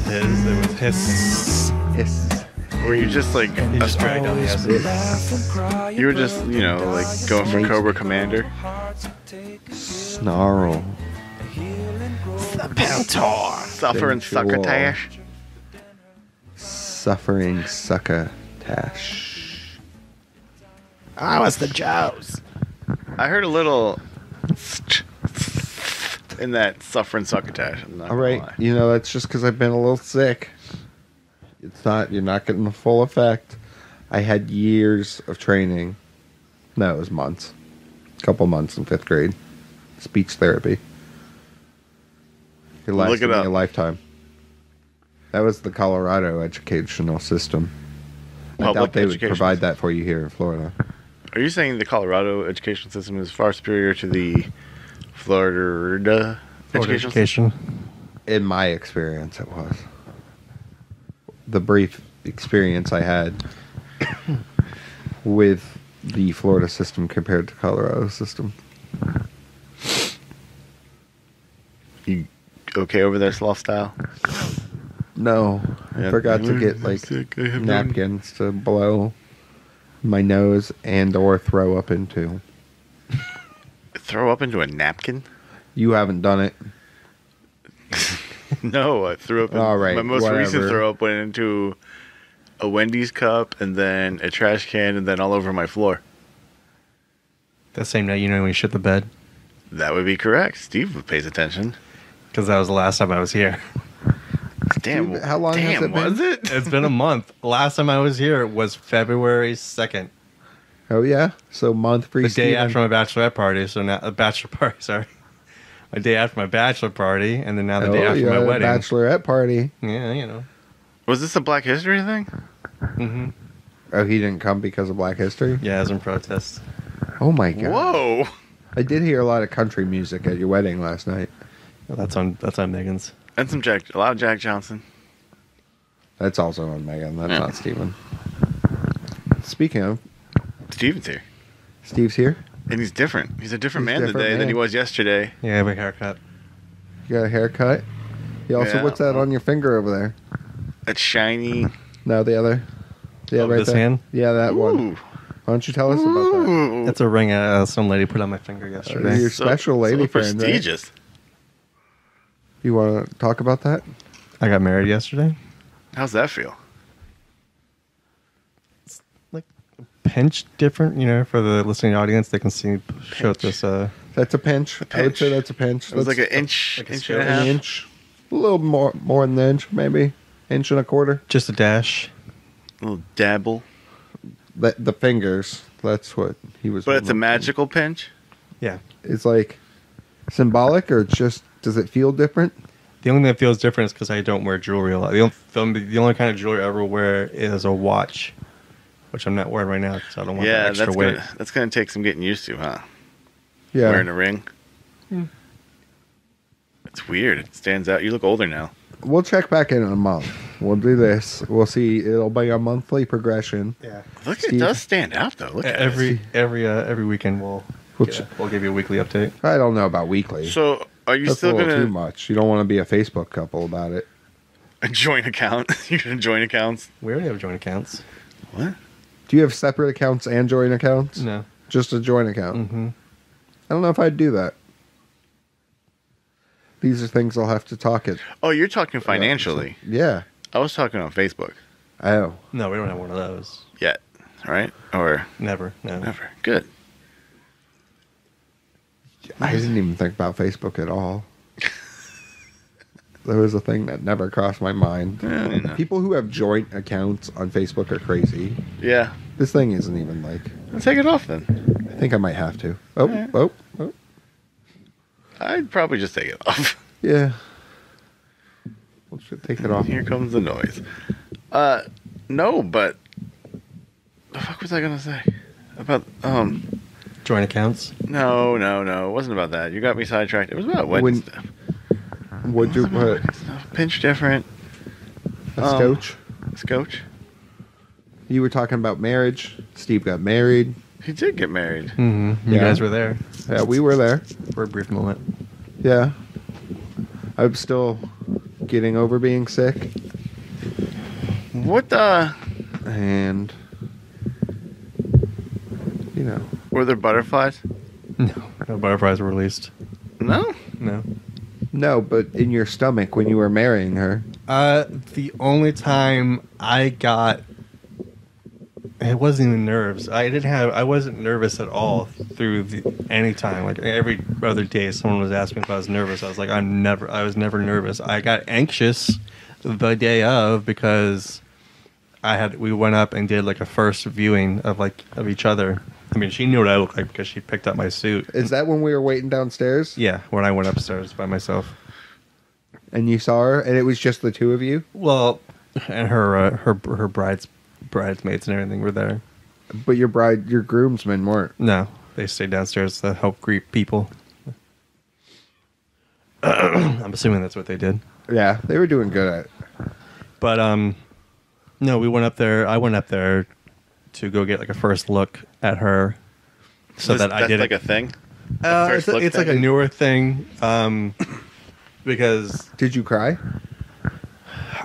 his. It was his. Yes. Were you just like He just dragged down the S. you were just like going for Cobra Commander? Snarl. Suffer and succotash. Suffering succotash. I was the Joes. I heard a little in that suffer and succotash. I'm not All right, gonna lie. that's just because I've been a little sick. You're not getting the full effect. I had years of training. No, it was months. A couple months in 5th grade. Speech therapy. It lasted me a lifetime. That was the Colorado educational system. I Public doubt they would education provide system. that for you here in Florida. Are you saying the Colorado education system is far superior to the Florida education system? In my experience, it was. The brief experience I had with the Florida system compared to Colorado system. You okay over there, sloth style? No, Yeah. I forgot to get I'm sick. I have napkins to blow my nose and or throw up into. Throw up into a napkin? You haven't done it. No, I threw up. All right, my most recent whatever. throw up went into a Wendy's cup and then a trash can and then all over my floor. That same night, when you shit the bed? That would be correct. Steve pays attention. Because that was the last time I was here. Damn, Steve, how long has damn, it been? was it? It's been a month. Last time I was here was February 2nd. Oh yeah, so month free. The day Steven. after my bachelorette party. So now, bachelor party, sorry. My day after my bachelor party, and then now the day you after my had a wedding. bachelorette party. Yeah, Was this a Black History thing? Mm-hmm. Oh, he didn't come because of Black History? Yeah, as in protest. Oh my god. Whoa! I did hear a lot of country music at your wedding last night. Well, that's on Megan's. And a lot of Jack Johnson. That's also on Megan. That's Yeah. not Steven. Speaking of, Steven's here. Steve's here. And he's different. He's a different He's man different today than man. he was yesterday. Yeah, I have a haircut. You got a haircut. You also, Yeah. what's that on your finger over there? That's shiny. No, the other. Yeah, Oh, right this there. hand? Yeah, that one. Ooh. Why don't you tell us about that? Ooh. That's a ring some lady put on my finger yesterday. Your special lady so friend, right? prestigious. You want to talk about that? I got married yesterday. How's that feel? Like pinch different, for the listening audience, they can see show this. That's a pinch. I would say pinch. that's a pinch. It was That's like an inch, like a inch scale. and a half. an inch. A little more than an inch, maybe. Inch and a quarter. Just a dash. A little dabble. The fingers. That's what he was. But it's a holding. magical pinch. Yeah. It's like symbolic, or just does it feel different? The only thing that feels different is because I don't wear jewelry a lot. The only kind of jewelry I ever wear is a watch, which I'm not wearing right now because I don't want Yeah, that extra that's weight. that's gonna take some getting used to, huh? Yeah. Wearing a ring. It's weird. It stands out. You look older now. We'll check back in a month. We'll do this. We'll see. It'll be a monthly progression. Yeah. Look, Steve. it does stand out though. Look at this. Every weekend we'll give you a weekly update. I don't know about weekly. So, are you That's a still little too gonna much. You don't want to be a Facebook couple about it. a joint account? You're gonna join accounts? We already have joint accounts. What? Do you have separate accounts and joint accounts? No. Just a joint account. Mm-hmm. I don't know if I'd do that. These are things I'll have to talk it. Oh, you're talking financially. Yeah. I was talking on Facebook. Oh. No, we don't have one of those. Yet, right? Or Never. No. never. Good. I didn't even think about Facebook at all. There was a thing that never crossed my mind. Yeah, you know. People who have joint accounts on Facebook are crazy. Yeah. This thing isn't even like... I'll take it off then. I think I might have to. Oh. I'd probably just take it off. Yeah. We should take it off. Here comes the noise. No, but the fuck was I gonna say about Joint accounts. No. It wasn't about that. You got me sidetracked. It was about wedding stuff. Would you put Pinch different. a scotch? Scotch. You were talking about marriage. Steve got married. He did get married. Mm-hmm. You Yeah. guys were there Yeah, we were there. for a brief moment. Yeah. I'm still getting over being sick. What And, you know. were there butterflies? No butterflies were released. No. No. No, but in your stomach when you were marrying her. The only time I got, it wasn't even nerves. I wasn't nervous at all through any time. Like every other day, someone was asking if I was nervous. I was like, I was never nervous. I got anxious the day of because we went up and did like a first viewing of each other. I mean, she knew what I looked like because she picked up my suit. Is that when we were waiting downstairs? Yeah, when I went upstairs by myself. And you saw her, and it was just the two of you? Well, and her bridesmaids and everything were there. But your groomsmen weren't. No, they stayed downstairs to help greet people. I'm assuming that's what they did. Yeah, they were doing good at it. But no, we went up there. I went up there to go get like a first look at her, so that I did like a thing. It's like a newer thing. Because did you cry?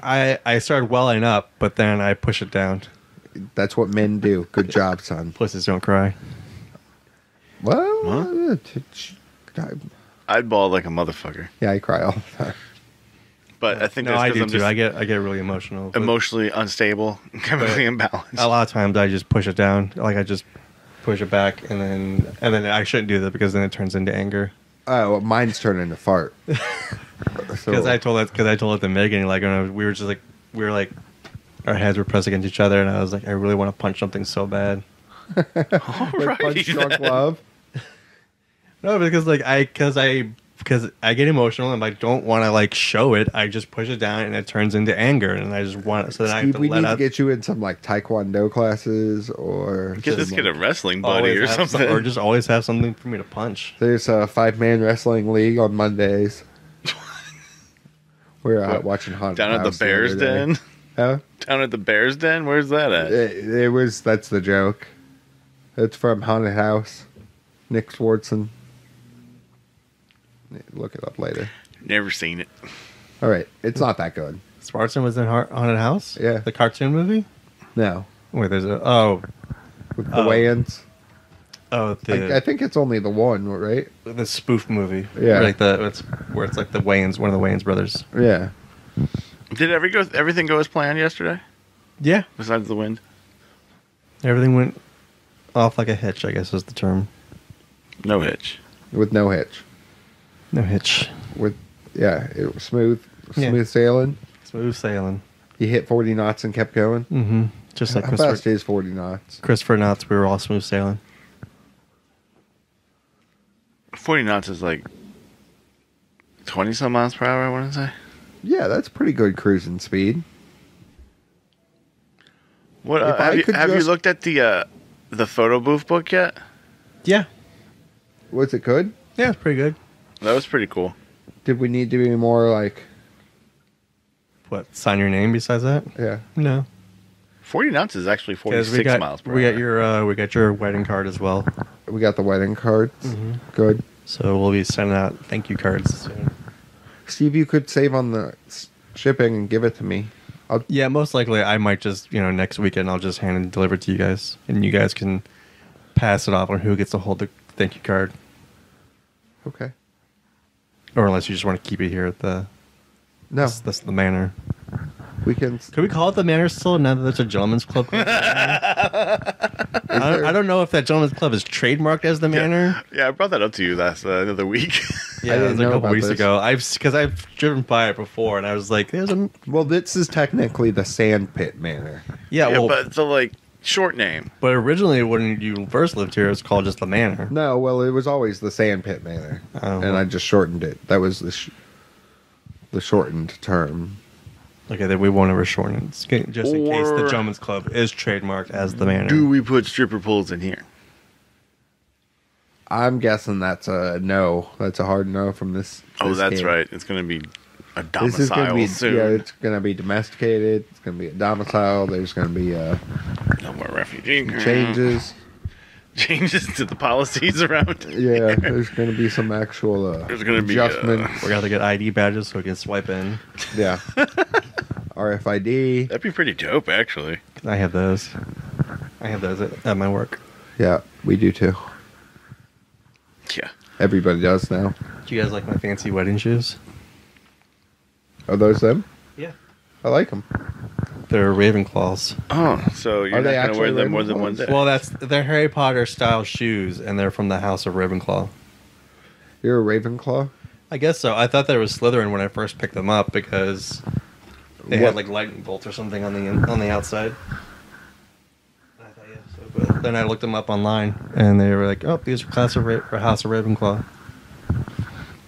I started welling up, but then I push it down. That's what men do. Good job, son. Pussies don't cry. Well, I'd bawl like a motherfucker. yeah, I cry all the time. But I think No, I do I'm too. just I get really emotional. but emotionally unstable, chemically imbalanced. A lot of times I just push it down. Like I just push it back, and then I shouldn't do that because then it turns into anger. Oh, well, mine's turning to fart. Because I told it to Megan, like we were like our heads were pressed against each other, and I was like, I really want to punch something so bad. Like punch drunk love. No, because I get emotional and I don't want to like show it. I just push it down and it turns into anger, and I just want it. So then I have to we let need out. to get you in some like taekwondo classes or Get this kid a wrestling buddy or something. Or just always have something for me to punch. There's a 5-man wrestling league on Mondays. We're watching Haunted Down at House the Bears other day. Den. Huh? Down at the Bears Den. Where's that at? That's the joke. It's from Haunted House. Nick Swartzen. Look it up later. Never seen it. All right, it's not that good. Spartan was in Haunted House. Yeah. The cartoon movie. No, Wait, there's with the Wayans. I think it's only the one, right? the spoof movie. Yeah. Like where it's like the Wayans, one of the Wayans brothers. Yeah. Did everything go as planned yesterday? Yeah. Besides the wind? Everything went off like a hitch, I guess is the term. No hitch. With no hitch. No hitch. It was smooth Yeah. sailing. Smooth sailing. He hit 40 knots and kept going. Mm-hmm. Just like How fast is 40 knots? Christopher Knots, we were all smooth sailing. 40 knots is like 20-some miles per hour, I want to say. Yeah, that's pretty good cruising speed. What If I could have you just- looked at the photo booth book yet? Yeah. Was it good? Yeah, it's pretty good. That was pretty cool. Did we need to be more like, What, sign your name besides that? yeah? No. 40 knots is actually 'Cause 46 miles per hour. we got your wedding card as well. We got the wedding cards. Mm-hmm. Good. So we'll be sending out thank you cards soon. Steve, you could save on the shipping and give it to me. Yeah, most likely I might just, next weekend I'll just hand and deliver it to you guys. And you guys can pass it off on who gets to hold the thank you card. Okay. Or unless you just want to keep it here at the No, that's the Manor. we can. Could we call it the Manor still now that there's a gentleman's club? I don't know if that gentleman's club is trademarked as the Manor. Yeah, I brought that up to you last another week. Yeah, I it didn't was a know couple about weeks this. ago. Because I've driven by it before, and I was like, "There's a Well, this is technically the Sandpit Manor. yeah." Yeah, Well, but it's a short name. but originally when you first lived here, it was called just the Manor. No, well, it was always the Sandpit Manor, Oh. and I just shortened it. That was the shortened term. Okay, then we won't ever shorten it, just in case the Or- gentleman's club is trademarked as the Manor. Do we put stripper poles in here? I'm guessing that's a no. That's a hard no from this. Oh, this that's game. right. It's going to be a This is going to domicile be soon. yeah. It's going to be domesticated. It's going to be a domicile. There's going to be No more refugee. changes. changes to the policies around. Yeah, there's going to be some actual There's going to be adjustments. We're gonna have to get ID badges so we can swipe in. Yeah. RFID. That'd be pretty dope, actually. I have those. I have those at my work. Yeah, we do too. Yeah. Everybody does now. Do you guys like my fancy wedding shoes? Are those them? Yeah. I like them. They're Ravenclaws. Oh, so you're Are they not going to wear actually them more than one Ravenclaws? day? Well, they're Harry Potter style shoes, and they're from the House of Ravenclaw. You're a Ravenclaw? I guess so. I thought they were Slytherin when I first picked them up because they had like lightning bolts or something on the outside. I thought, yeah, so good. Then I looked them up online, and they were like, "Oh, these are House of Ravenclaw."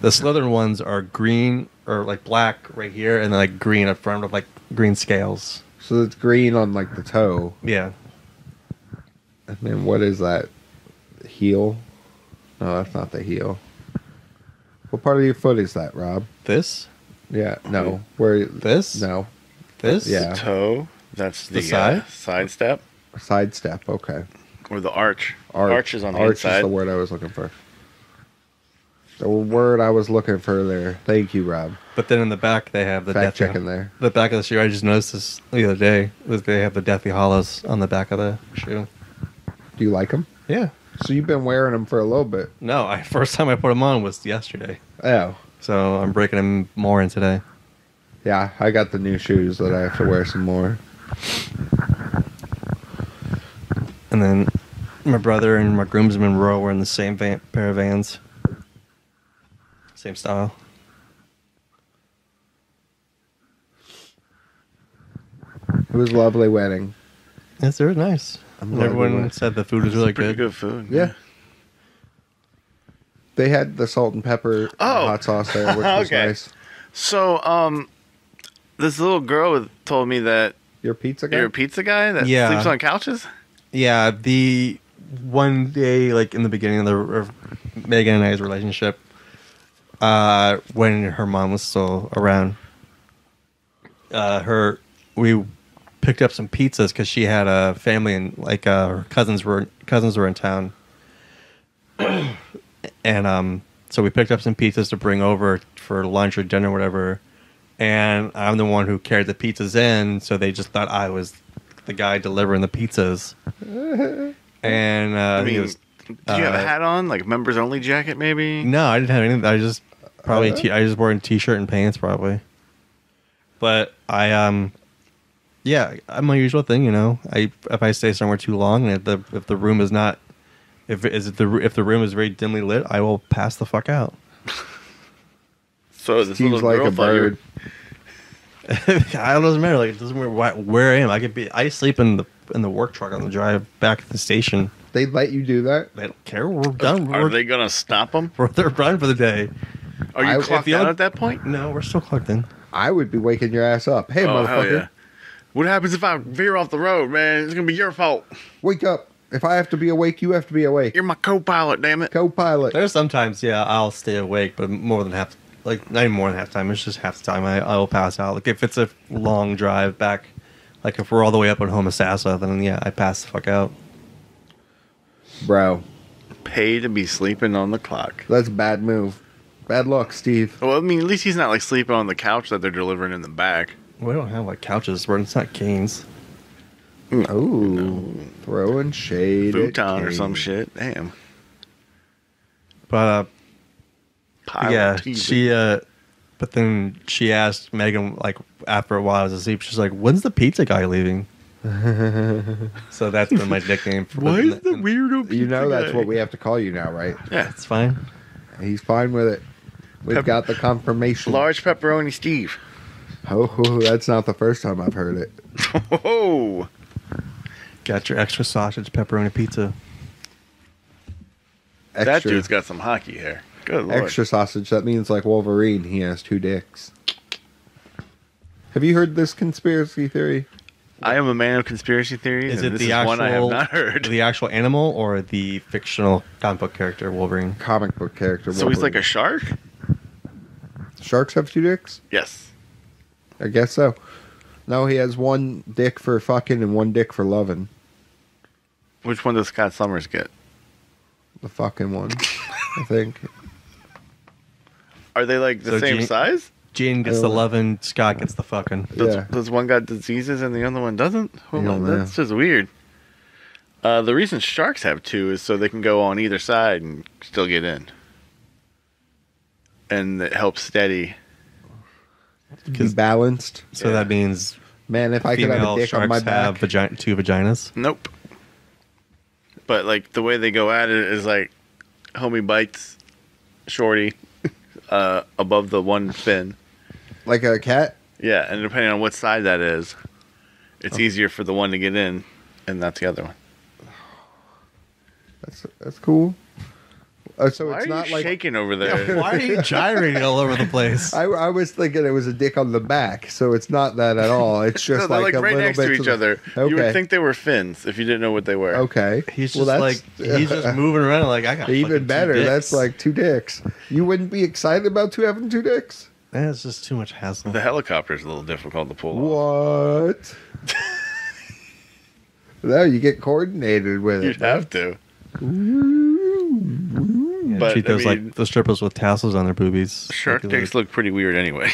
The Slytherin ones are green or like black right here, and then like green up front with like green scales. So it's green on like the toe. Yeah. And then what is that? The heel? No, that's not the heel. What part of your foot is that, Rob? This? Yeah, no. Where? This? No. This? Yeah. Toe. That's the side? side step. Side step, okay. Or the arch. Arch is on the Arch inside. is the word I was looking for. The word I was looking for there. Thank you, Rob. But then in the back they have the Fact Deathly checking there. The back of the shoe. I just noticed this the other day. They have the Deathly Hollows on the back of the shoe. Do you like them? Yeah. So you've been wearing them for a little bit. No, first time I put them on was yesterday. Oh. So I'm breaking them more in today. Yeah, I got the new shoes that I have to wear some more. And then my brother and my groomsman Roe were in the same pair of Vans. Same style. It was a lovely wedding. Yes, they were nice. I'm And glad we everyone went. said the food was really Pretty good. good food. Yeah. They had the salt and pepper hot sauce there, which was Okay. nice. So, this little girl told me that Your pizza guy? you're a pizza guy that Yeah. sleeps on couches? Yeah, the one day, like in the beginning of Megan and I's relationship, when her mom was still around, we picked up some pizzas because she had a family and like her cousins were in town, and so we picked up some pizzas to bring over for lunch or dinner, or whatever. And I'm the one who carried the pizzas in, so they just thought I was the guy delivering the pizzas. And I he mean, was, did you have a hat on? Like members only jacket, maybe? no, I didn't have anything. I just I just wore a t-shirt and pants probably. But yeah, my usual thing, you know. If I stay somewhere too long and if the room is not if the room is very dimly lit, I will pass the fuck out. So this Seems little like girl a thought you were- bird. It doesn't matter. Like it doesn't matter where I am. I sleep in the work truck on the drive back to the station. They let you do that? They don't care. We're done. Are they gonna stop them? They're done for the day. Are you I- clocked if out you- at that point? No, we're still clocked in. I would be waking your ass up. Hey, Oh hell motherfucker. yeah! What happens if I veer off the road, man? It's gonna be your fault. Wake up. If I have to be awake, you have to be awake. You're my co-pilot, damn it. Co-pilot. There's sometimes, yeah, I'll stay awake, but more than half, like not even more than half the time. It's just half the time I will pass out. Like if it's a long drive back, like if we're all the way up in Homosassa, then yeah, I pass the fuck out. Bro, Pay to be sleeping on the clock. that's a bad move. Bad luck, Steve. Well, I mean, at least he's not like sleeping on the couch that they're delivering in the back. We don't have like couches. It's not canes. Ooh. Throwing shade. at Futon or some Kane. shit. Damn. But Pilot yeah, TV. she. But then she asked Megan, like after a while I was asleep, she's like, "When's the pizza guy leaving?" So that's been my nickname. For Why is the weirdo pizza You know that's guy? what we have to call you now, right? Yeah. It's fine. He's fine with it. We've got the confirmation. Large pepperoni Steve. Oh, that's not the first time I've heard it. Oh. Got your extra sausage pepperoni pizza. That Extra, dude's got some hockey hair. Good lord. extra sausage. That means like Wolverine. He has 2 dicks. Have you heard this conspiracy theory? I am a man of conspiracy theories, Is and it this the is actual one I have not heard. the actual animal or the fictional comic book character Wolverine? Comic book character. So he's like Wolverine. a shark? Sharks have 2 dicks? Yes. I guess so. No, he has 1 dick for fucking and 1 dick for loving. Which one does Scott Summers get? the fucking one. I think. Are they like the same size? Gene gets the loving, Scott gets the fucking. Does one got diseases and the other one doesn't? Hold on, that's just weird. The reason sharks have two is so they can go on either side and still get in. And it helps steady. Be balanced. So that means, man, if I could have a dick on my back. Have two vaginas? Nope. But like the way they go at it is like homie bites shorty above the one fin. Like a cat? Yeah, and depending on what side that is, it's easier for the one to get in, and that's the other one. That's cool. So Why it's are not you like shaking over there? Why are you gyrating all over the place? I was thinking it was a dick on the back, so it's not that at all. It's just No, they're like a right little next bit to each other. Okay. You would think they were fins if you didn't know what they were. Okay. He's just he's just moving around like I got even better. Two That's like two dicks. You wouldn't be excited about having two dicks? It's just too much hassle. The helicopter's a little difficult to pull off. What? No, you get coordinated with it. You'd have to. Yeah, But, treat those like the strippers with tassels on their boobies. Shark dicks look pretty weird anyway.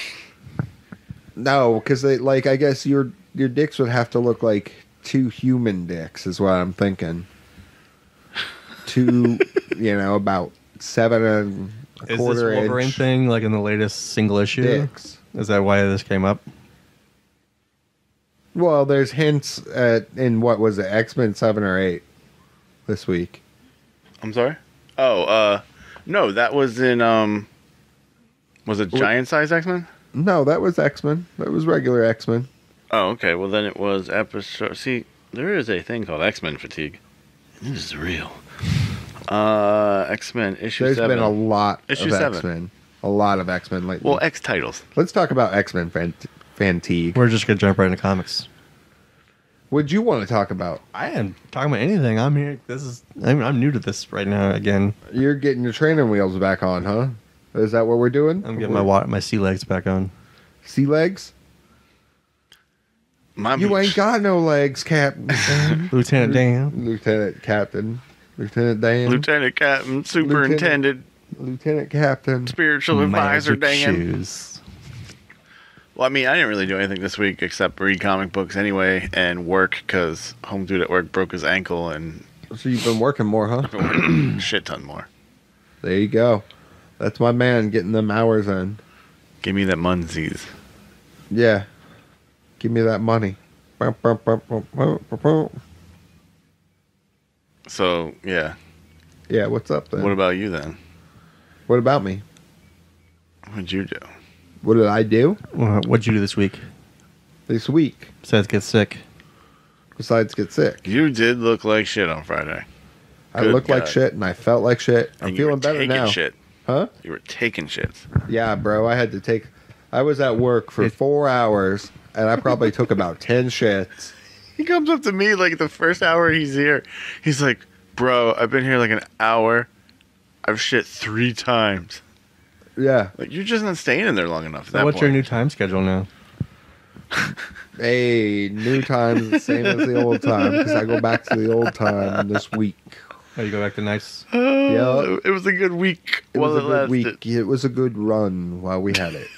No, because they I guess your dicks would have to look like two human dicks, is what I'm thinking. Two, about 7 and a Is quarter this Wolverine inch thing like in the latest single issue? dicks. Is that why this came up? Well, there's hints in what was it, X-Men 7 or 8 this week. I'm sorry? Oh, no, that was in, was it Giant Size X-Men? No, that was X-Men. That was regular X-Men. Oh, okay. Well, then it was episode... See, there is a thing called X-Men fatigue. This is real. X-Men issue There's 7. been a lot Issue of 7. X-Men. A lot of X-Men lately. Well, X titles. Let's talk about X-Men fatigue. We're just gonna jump right into comics. What'd you want to talk about? I am talking about anything. I'm here. I'm new to this right now. Again, You're getting your training wheels back on, huh? Is that what we're doing? I'm getting my sea legs back on. Sea legs? You ain't got no legs, Captain. Lieutenant Dan. Lieutenant Captain. Lieutenant Dan. Lieutenant Captain, Superintendent, Lieutenant Captain. Spiritual Advisor Magic Dan. shoes. Well, I mean, I didn't really do anything this week except read comic books anyway and work because home dude at work broke his ankle and So you've been working more, huh? I've been working a shit ton more. There you go. That's my man getting them hours in. Give me that munsies. Yeah. Give me that money. So, yeah. Yeah, what's up then? What about you then? What about me? What'd you do? What did I do What'd you do this week? this week? Besides get sick. Besides get sick. You did look like shit on Friday. I Good looked like God. shit and I felt like shit. I'm And you were feeling better taking now. Shit. Huh? You were taking shits. Yeah, bro. I was at work for 4 hours and I probably took about 10 shits. He comes up to me like the first hour he's here. He's like, bro, I've been here like an hour. I've shit 3 times. Yeah. Like, you're just not staying in there long enough. At that What's your point. new time schedule now? Hey, new time's the same as the old time because I go back to the old time this week. Oh, you go back to nights? Yeah. It was a good week. It was a good lasted. week. It was a good run while we had it.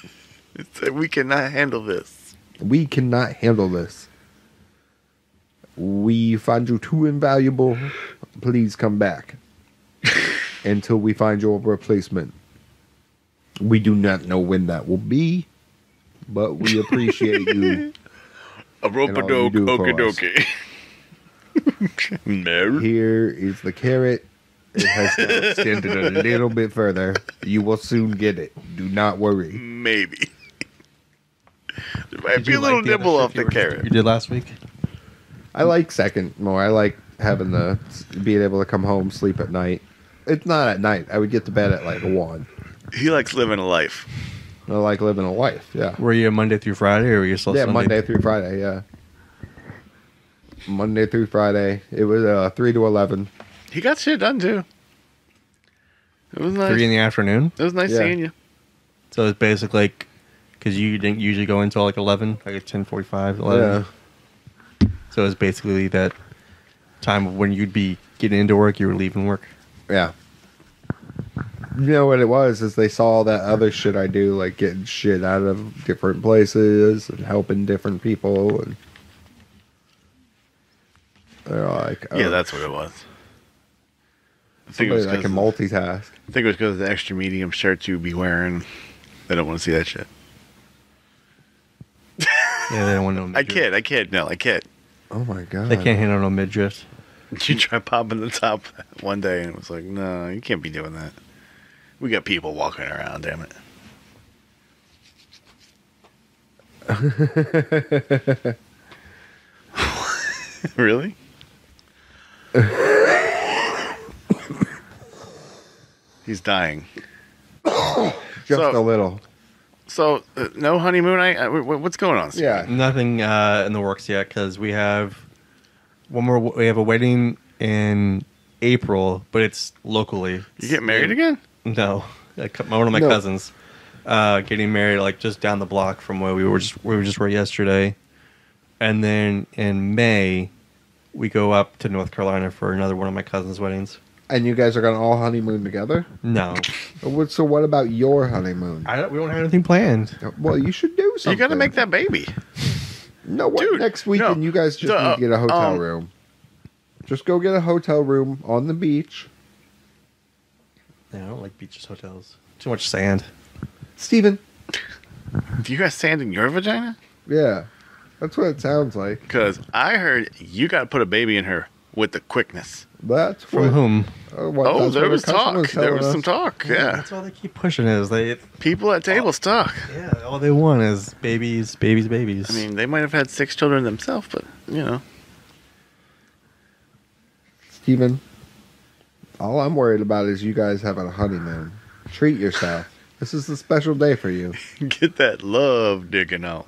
It's like, we cannot handle this. We cannot handle this. We find you too invaluable. Please come back until we find your replacement. We do not know when that will be, but we appreciate you. A rope-a-doke, And all you do for okie-dokie. No. Here is the carrot. It has now extended a little bit further. You will soon get it. Do not worry. Maybe. There might Did be you a little like the other nibble shift off the you were- carrot. You did last week? I like second more. I like having being able to come home, sleep at night. It's not at night. I would get to bed at like 1. He likes living a life. I like living a life. Yeah. Were you Monday through Friday, or were you still Yeah, Sunday? Monday through Friday. Yeah. Monday through Friday. It was 3 to 11. He got shit done, too. It was nice. 3 in the afternoon? It was nice Yeah. seeing you. So it's basically like, because you didn't usually go until like 11, like at 10:45, 11. Yeah. So it's basically that time of when you'd be getting into work, you were leaving work. Yeah. You know what it was? Is they saw all that other shit I do, like getting shit out of different places and helping different people, and they're like, oh, Yeah, that's what it was. I think somebody it was that can 'cause multitask. I think it was because of the extra medium shirts you'd be wearing. They don't want to see that shit. Yeah, they don't want no I midriff. kid. No, I kid. Oh my god! They can't handle no midriff. You try popping the top one day, and it was like, no, you can't be doing that. We got people walking around, damn it. Really? He's dying. Just So- a little. So, no honeymoon night? What's going on? Steve? Yeah. Nothing in the works yet because we have one more. We have a wedding in April, but it's locally. You get married again? No, one of my No. cousins getting married like just down the block from where we were yesterday, and then in May we go up to North Carolina for another one of my cousin's weddings. And you guys are gonna all honeymoon together? No, So what about your honeymoon? we don't have anything planned. Well, you should do something. You got to make that baby. No, what? Dude, Next weekend, no. you guys just need to get a hotel room. Just go get a hotel room on the beach. Yeah, I don't like beaches, hotels. Too much sand. Steven. Do you got sand in your vagina? Yeah. That's what it sounds like. Because I heard you got to put a baby in her with the quickness. That's From what. whom? That's There what was the customer talk. There telling was some us. talk. Yeah. That's all they keep pushing is they. People at tables talk. Yeah, all they want is babies, babies, babies. I mean, they might have had 6 children themselves, but, you know. Steven, all I'm worried about is you guys having a honeymoon. Treat yourself. This is a special day for you. Get that love digging out.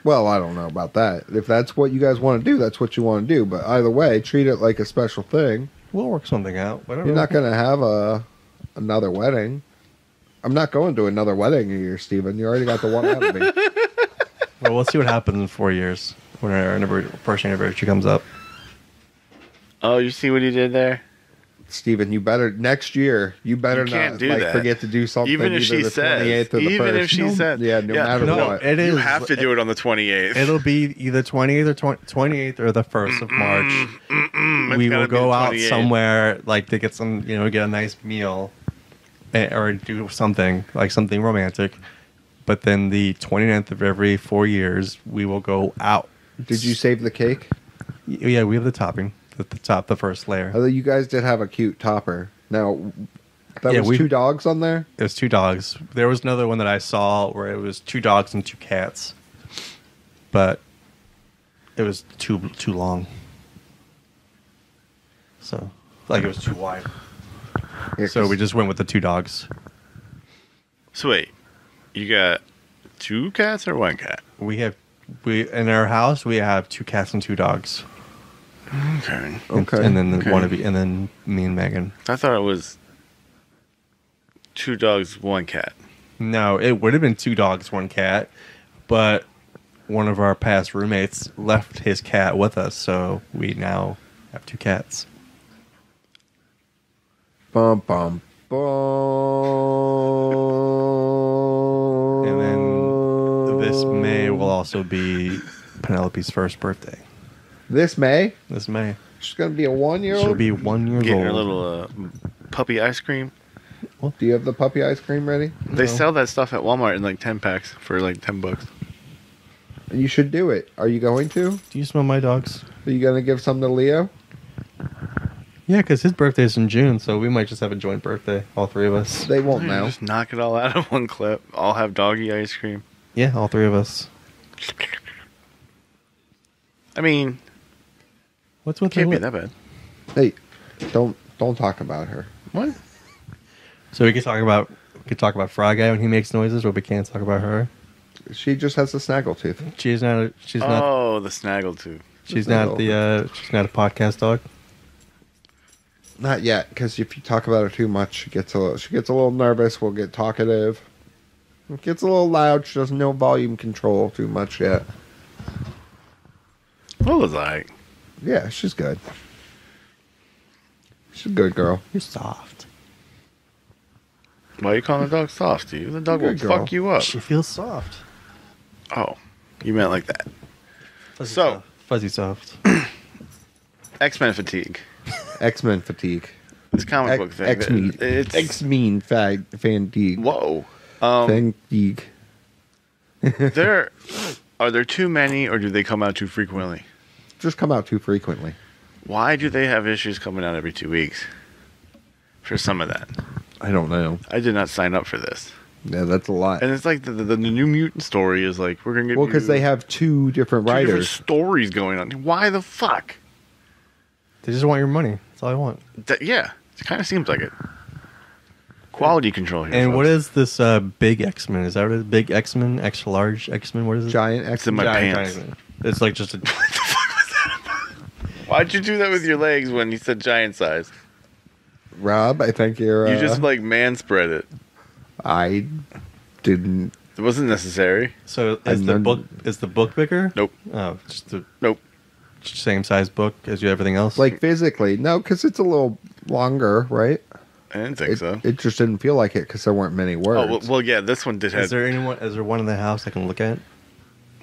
Well, I don't know about that. If that's what you guys want to do, that's what you want to do. But either way, treat it like a special thing. we'll work something out. Whatever. You're not going to have another wedding. I'm not going to another wedding a year, Steven. You already got the one out of me. Well, we'll see what happens in 4 years when our first anniversary comes up. Oh, you see what he did there? Steven, you better next year. You better You can't not do that. forget to do something. Even if either she the says. 28th or the Even 1st. if she said. Yeah, no matter no, what. it is. You have to do it on the 28th. It'll be either 28th or 28th or the 1st of March. It's We gotta will be go the out 28th. somewhere like to get some, get a nice meal, or do something like something romantic. But then the 29th of every 4 years, we will go out. Did you save the cake? Yeah, we have the topping, the first layer. Although you guys did have a cute topper. Now, that Yeah, was 2 dogs on there? It was 2 dogs. There was another one that I saw where it was 2 dogs and 2 cats, but it was too long. So, like it was too wide. Yeah, So we just went with the 2 dogs. So wait, you got 2 cats or 1 cat? We in our house we have 2 cats and 2 dogs. Okay. Okay. And then Okay. and then me and Megan. I thought it was 2 dogs, 1 cat. No, it would have been 2 dogs, 1 cat, but one of our past roommates left his cat with us, so we now have 2 cats. Bum, bum, bum. And then this May will also be Penelope's first birthday. This May? This May. She's going to be a 1-year-old? She'll be 1 year Getting old. her little puppy ice cream. Do you have the puppy ice cream ready? They No. sell that stuff at Walmart in like 10 packs for like $10. You should do it. Are you going to? Do you smell my dogs? Are you going to give some to Leo? Yeah, because his birthday's in June, so we might just have a joint birthday, all 3 of us. They won't know. Just knock it all out of one clip. I'll have doggy ice cream. Yeah, all 3 of us. I mean, What's with can't be the that bad. Hey, don't talk about her. What? So we could talk about Fry Guy when he makes noises, but we can't talk about her. She just has a snaggletooth. She's not. She's Oh, the snaggletooth. not a podcast dog. Not yet, because if you talk about her too much, she gets a little nervous. Will get talkative. It gets a little loud. She doesn't know volume control too much yet. What was I? Yeah, she's good. She's a good girl. You're soft. Why are you calling the dog soft, dude? The dog will Good girl. fuck you up. She feels soft. Oh, you meant like that. Fuzzy So- soft. Fuzzy soft. X-Men fatigue. X-Men fatigue. This comic book thing. X-Men. It's X-Men fatigue. Whoa. Fatigue. Are there too many, or do they come out too frequently? Just come out too frequently. Why do they have issues coming out every 2 weeks? For some of that. I don't know. I did not sign up for this. Yeah, that's a lot. And it's like the New Mutant story is like, we're going to get Well, because they have two different two different writers. stories going on. Why the fuck? They just want your money. That's all I want. Yeah, it kind of seems like it. Quality control here. And folks. what is this big X-Men? Is that what it is? Big X-Men? Extra large X-Men? What is it? Giant It's in X-Men. my Giant pants. X-Men. It's like just a... Why'd you do that with your legs when you said giant size? Rob, I think you're... You just like man spread it. I didn't... It wasn't necessary. So is the book bigger? Nope. Oh, just the Nope. same size book as everything else? Like, physically. No, because it's a little longer, right? I didn't think so. It just didn't feel like it because there weren't many words. Oh, well, yeah, this one did have... Is there one in the house I can look at?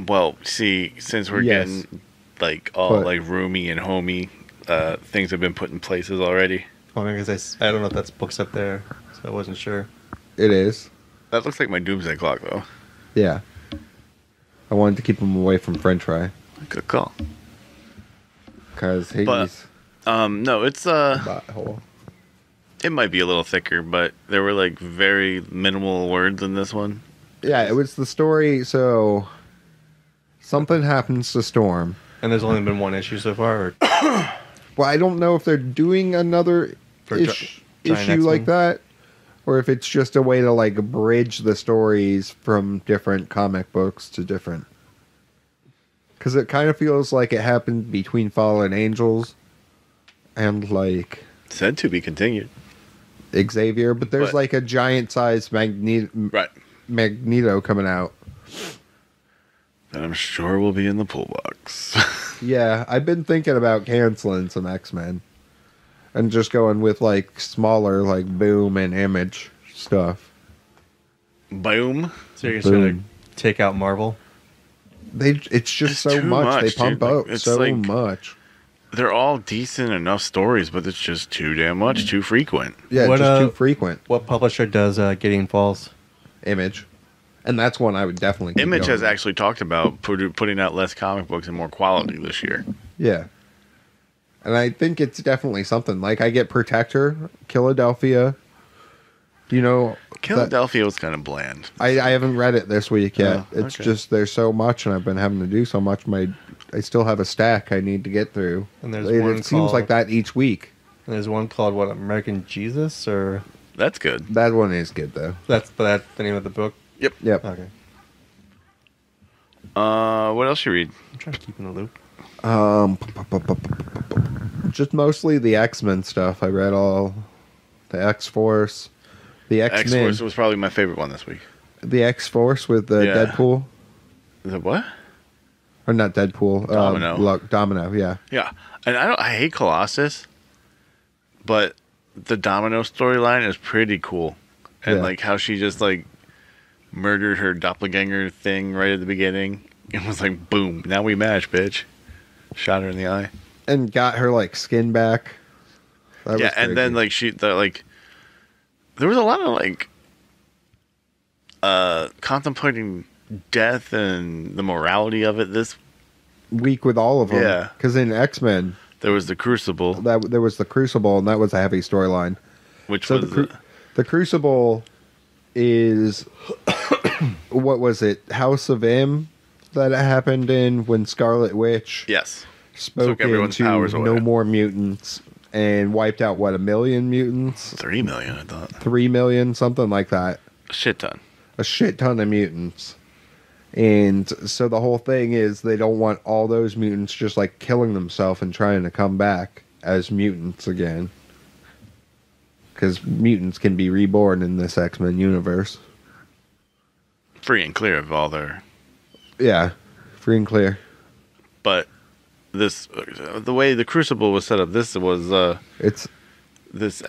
Well, see, since we're Yes. getting like all But- like roomy and homey, things have been put in places already. Well, because I don't know if that's books up there, so I wasn't sure. It is. That looks like my doomsday clock, though. Yeah. I wanted to keep him away from French fry. Good call. Because he's... But- No, it's butthole. it might be a little thicker, but there were like very minimal words in this one. Yeah, it was the story, so... Something happens to Storm. And there's only been one issue so far? Or Well, I don't know if they're doing another For issue Giant like X-Men? that, or if it's just a way to like bridge the stories from different comic books to different. Because it kind of feels like it happened between Fallen Angels and like Said to be continued. Xavier, but there's But- like a giant-sized Right. Magneto coming out. And I'm sure we'll be in the pool box. Yeah, I've been thinking about canceling some X-Men and just going with like smaller, like Boom and Image stuff. Boom. so you're just going Boom. to take out Marvel? It's just It's so too much. They much, pump dude. out It's so like- much. They're all decent enough stories, but it's just too damn much, too frequent. Yeah, What, just too frequent. What publisher does Gideon Falls? Image, and that's one I would definitely. keep Image going has with. actually talked about putting out less comic books and more quality this year. Yeah, and I think it's definitely something. Like I get Protector, Philadelphia. You know, Philadelphia was kind of bland. I haven't read it this week yet. Oh, It's okay. just there's so much, and I've been having to do so much. I still have a stack I need to get through. And there's it one seems called- like that each week. And there's one called, what, American Jesus? Or That's good. That one is good though. that's the name of the book? Yep. Yep. Okay. What else you read? I'm trying to keep in the loop. Just mostly the X-Men stuff. I read all the X-Force, the X-Men, X-Force was probably my favorite one this week. the X-Force with the Yeah. Deadpool. The what? Or not Deadpool. Domino. Domino, yeah. Yeah, and I hate Colossus, but the Domino storyline is pretty cool, and Yeah. like how she just like murdered her doppelganger thing right at the beginning. It was like, boom, now we match, bitch. Shot her in the eye. And got her, like, skin back. That Yeah, was and then crazy. like there was a lot of like contemplating death and the morality of it. This Week with all of them. Yeah. Because in X-Men, there was the Crucible, there was the Crucible, and that was a heavy storyline. which So was the Crucible is... what was it? House of M that it happened in when Scarlet Witch... yes, spoke Took everyone's into powers away. no more mutants and wiped out 1 million mutants, 3 million. I thought 3 million, something like that, a shit ton. a shit ton of mutants. And so the whole thing is they don't want all those mutants just like killing themselves and trying to come back as mutants again, because mutants can be reborn in this X-Men universe. Free and clear of all their, Yeah, free and clear. but this the way the Crucible was set up. This was It's this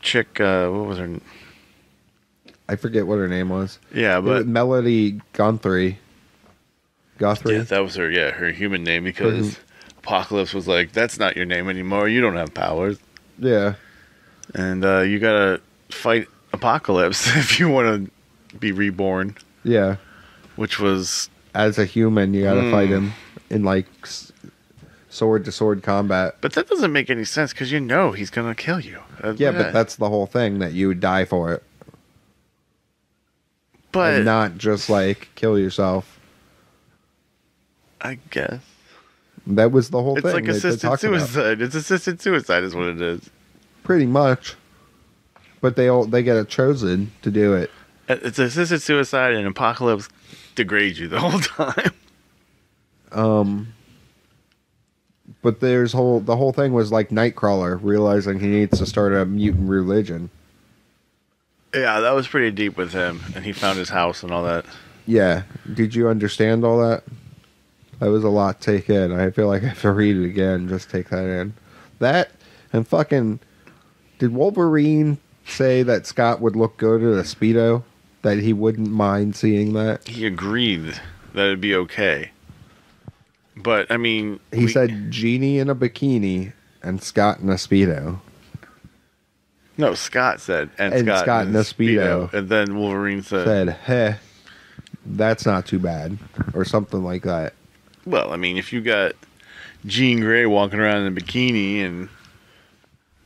chick. What was her? I forget what her name was. Yeah, but Melody Guthrie. Yeah, that was her human name, because Apocalypse was like, that's not your name anymore. You don't have powers. Yeah. And you gotta fight Apocalypse if you want to be reborn. Yeah. Which was... As a human, you gotta fight him in, like, sword-to-sword combat. But that doesn't make any sense, because you know he's gonna kill you. Yeah, but that's the whole thing, that you would die for it. But... And not just, like, kill yourself. I guess. That was the whole thing. It's like assisted suicide. About. It's assisted suicide is what it is. Pretty much. But they get chosen to do it. It's assisted suicide, and Apocalypse degrades you the whole time. But the whole thing was like Nightcrawler realizing he needs to start a mutant religion. Yeah, that was pretty deep with him, and he found his house and all that. Yeah. Did you understand all that? That was a lot to take in. I feel like I have to read it again, just take that in. That, and fucking... Did Wolverine say that Scott would look good in a Speedo? That he wouldn't mind seeing that? He agreed that it'd be okay. But, I mean... He said Jeannie in a bikini and Scott in a Speedo. No, Scott said, and Scott in a Speedo. And then Wolverine said... Heh, that's not too bad. Or something like that. Well, I mean, if you got Jean Grey walking around in a bikini, and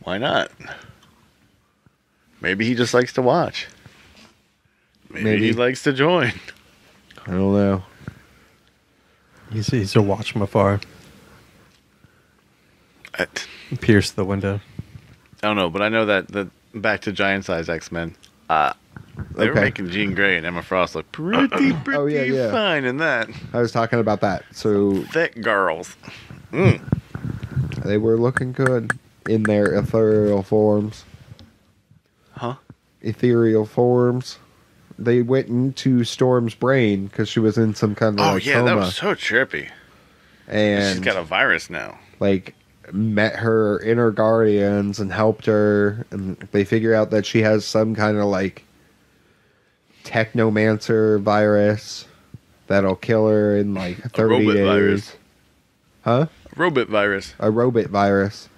why not? Maybe he just likes to watch. Maybe he likes to join. I don't know. He's a watch from afar. Pierce the window. I don't know, but I know that back to Giant Size X-Men. They were making Jean Grey and Emma Frost look pretty fine in that. I was talking about that. So thick girls. They were looking good in their ethereal forms. Huh? Ethereal forms. They went into Storm's brain because she was in some kind of coma. That was so trippy. And she's got a virus now. Like, met her inner guardians and helped her, and they figure out that she has some kind of like technomancer virus that'll kill her in like 30 days. Virus. Huh? Robot virus. A robot virus.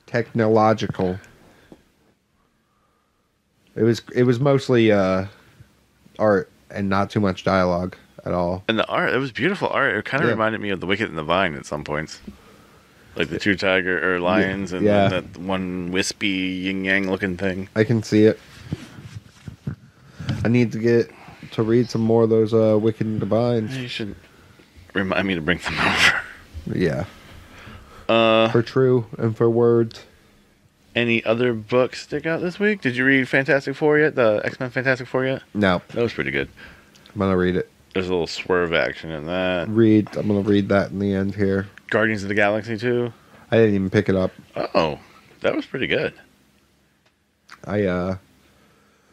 Technological. It was mostly art and not too much dialogue at all. And the art, it was beautiful art. It kind of reminded me of The Wicked and the Vine at some points. Like the two tiger or lions and then that one wispy yin yang looking thing. I can see it. I need to get to read some more of those Wicked and Divines. You should remind me to bring them over. Yeah. For true and for words. Any other books stick out this week? Did you read Fantastic Four yet? The X-Men Fantastic Four yet? No. That was pretty good. I'm going to read it. There's a little swerve action in that. I'm going to read that in the end here. Guardians of the Galaxy 2? I didn't even pick it up. Oh, that was pretty good. I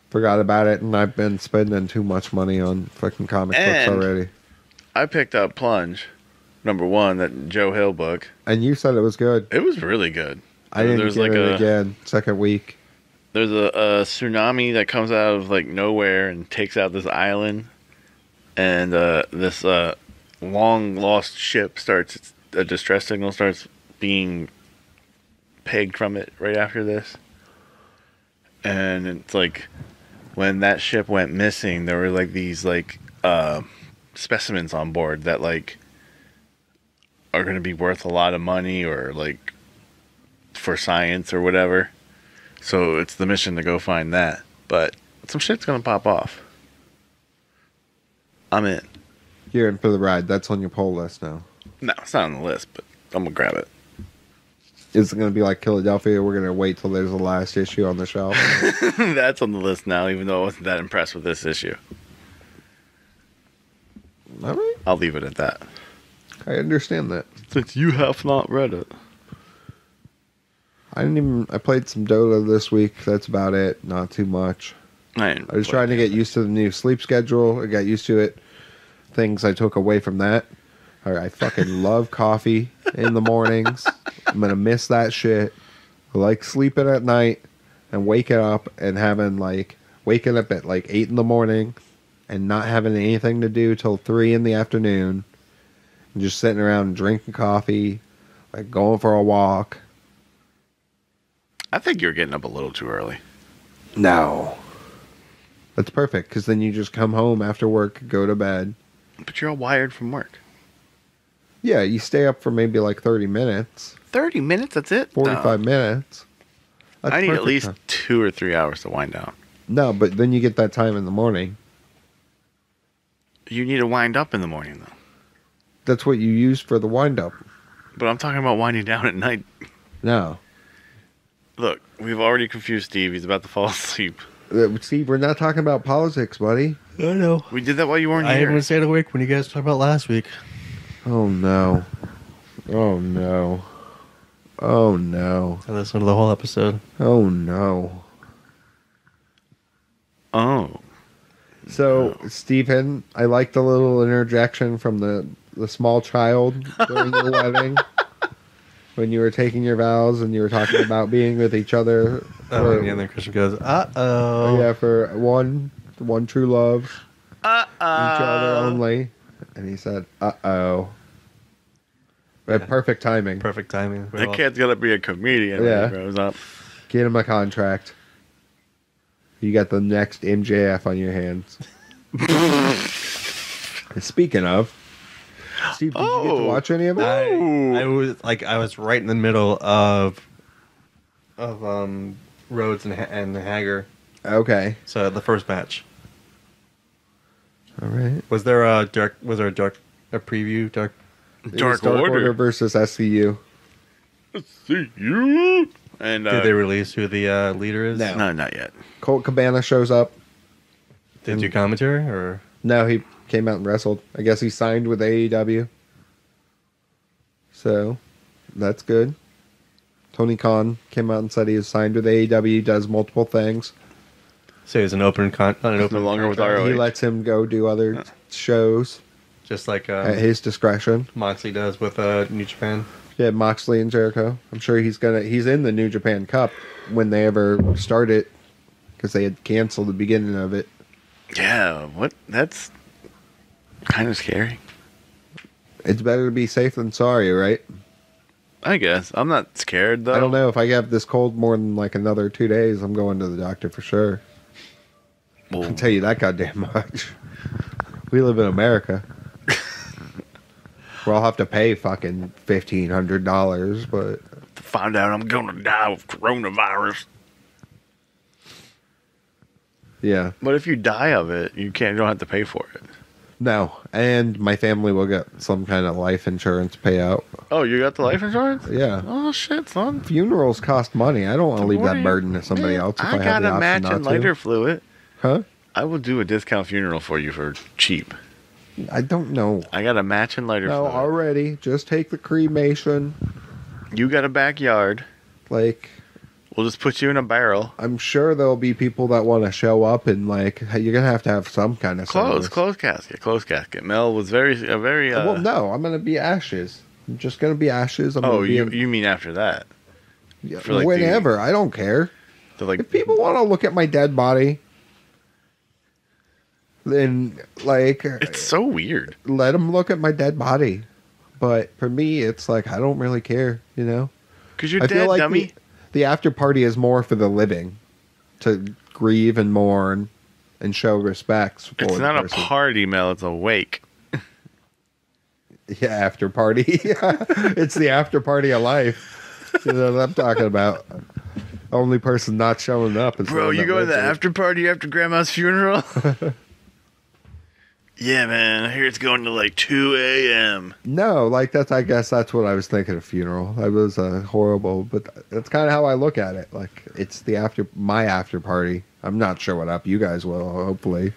forgot about it, and I've been spending too much money on fucking comic books already. I picked up Plunge, #1, that Joe Hill book. And you said it was good. It was really good. I didn't get it again, second week. There's a tsunami that comes out of like nowhere and takes out this island. And this long lost ship starts, a distress signal starts being pegged from it right after this. And it's like, when that ship went missing, there were like these like specimens on board that like are going to be worth a lot of money or like for science or whatever. So it's the mission to go find that. But some shit's going to pop off. I'm in. You're in for the ride. That's on your poll list now. No, it's not on the list, but I'm going to grab it. Is it going to be like Philadelphia? We're going to wait till there's the last issue on the shelf? That's on the list now, even though I wasn't that impressed with this issue. All right. I'll leave it at that. I understand that. Since you have not read it. I played some Dota this week. That's about it. Not too much. I was trying to get used to the new sleep schedule. I got used to it. Things I took away from that. I fucking love coffee in the mornings. I'm going to miss that shit. I like sleeping at night and waking up and having like waking up at like 8 in the morning and not having anything to do till 3 in the afternoon, and just sitting around drinking coffee, like going for a walk. I think you're getting up a little too early. No. That's perfect, because then you just come home after work, go to bed. But you're all wired from work. Yeah, you stay up for maybe like 30 minutes. 30 minutes, that's it? 45 minutes. That's I need at perfect least time. 2 or 3 hours to wind down. No, but then you get that time in the morning. You need to wind up in the morning, though. That's what you use for the wind-up. But I'm talking about winding down at night. No. Look, we've already confused Steve. He's about to fall asleep. Steve, we're not talking about politics, buddy. I know. We did that while you weren't I here. haven't stayed awake when you guys talked about last week. Oh, no. Oh, no. Oh, no. I listened to the whole episode. Oh, no. Oh. So, Stephen, I like the little interjection from the small child during your wedding. When you were taking your vows and you were talking about being with each other. And then Christian goes, uh-oh. Yeah, for one true love. Each other only. And he said, uh-oh. Yeah. Perfect timing. Perfect timing. That kid's going to be a comedian when he grows up. Get him a contract. You got the next MJF on your hands. Speaking of, Steve, did you get to watch any of it? I was right in the middle of Rhodes and Hager. Okay. So the first match. All right. Was there a preview? Dark Order versus SCU. See you. And did they release who the leader is? No. No, not yet. Colt Cabana shows up. Did you commentary or? No, he came out and wrestled. I guess he signed with AEW. So, that's good. Tony Khan came out and said he is signed with AEW. He does multiple things. So he's No longer with ROH. He lets him go do other shows just like at his discretion. Moxley does with New Japan. Yeah, Moxley and Jericho. I'm sure he's in the New Japan Cup when they ever start it, because they had canceled the beginning of it. Yeah, what? That's kind of scary. It's better to be safe than sorry, right? I guess. I'm not scared, though. I don't know. If I have this cold more than like another 2 days, I'm going to the doctor for sure. Well, I'll tell you that goddamn much. We live in America. Where I'll have to pay fucking $1,500, but to find out I'm going to die of coronavirus. yeah. But if you die of it, you don't have to pay for it. No, and my family will get some kind of life insurance payout. Oh, you got the life insurance? Yeah. Oh, shit, son. Funerals cost money. I don't want to leave that burden to somebody else if I have got the a option match not and to. lighter fluid. Huh? I will do a discount funeral for you for cheap. I don't know. I got a match and lighter No, fluid. already. Just take the cremation. You got a backyard. Like, We'll just put you in a barrel. I'm sure there'll be people that want to show up and, like, you're going to have some kind of service. Closed casket. Mel was very. Well, no, I'm going to be ashes. I'm just going to be ashes. I'm gonna be you mean after that? yeah, for, like, whenever. I don't care. So, like, If people want to look at my dead body, then, like, it's so weird. let them look at my dead body. But for me, it's like, I don't really care, you know? Because you're I dead, feel like dummy. the after party is more for the living, to grieve and mourn and show respects for It's the not person. a party, Mel. It's a wake. Yeah, after party. Yeah. It's the after party of life. You know what I'm talking about. Only person not showing up is the Bro, one you that go to lives the it. after party after Grandma's funeral? Yeah, man. I hear it's going to like 2 a.m. No, like I guess that's what I was thinking of funeral. I was horrible, but that's kind of how I look at it. Like, it's my after party. I'm not showing up. You guys will, hopefully.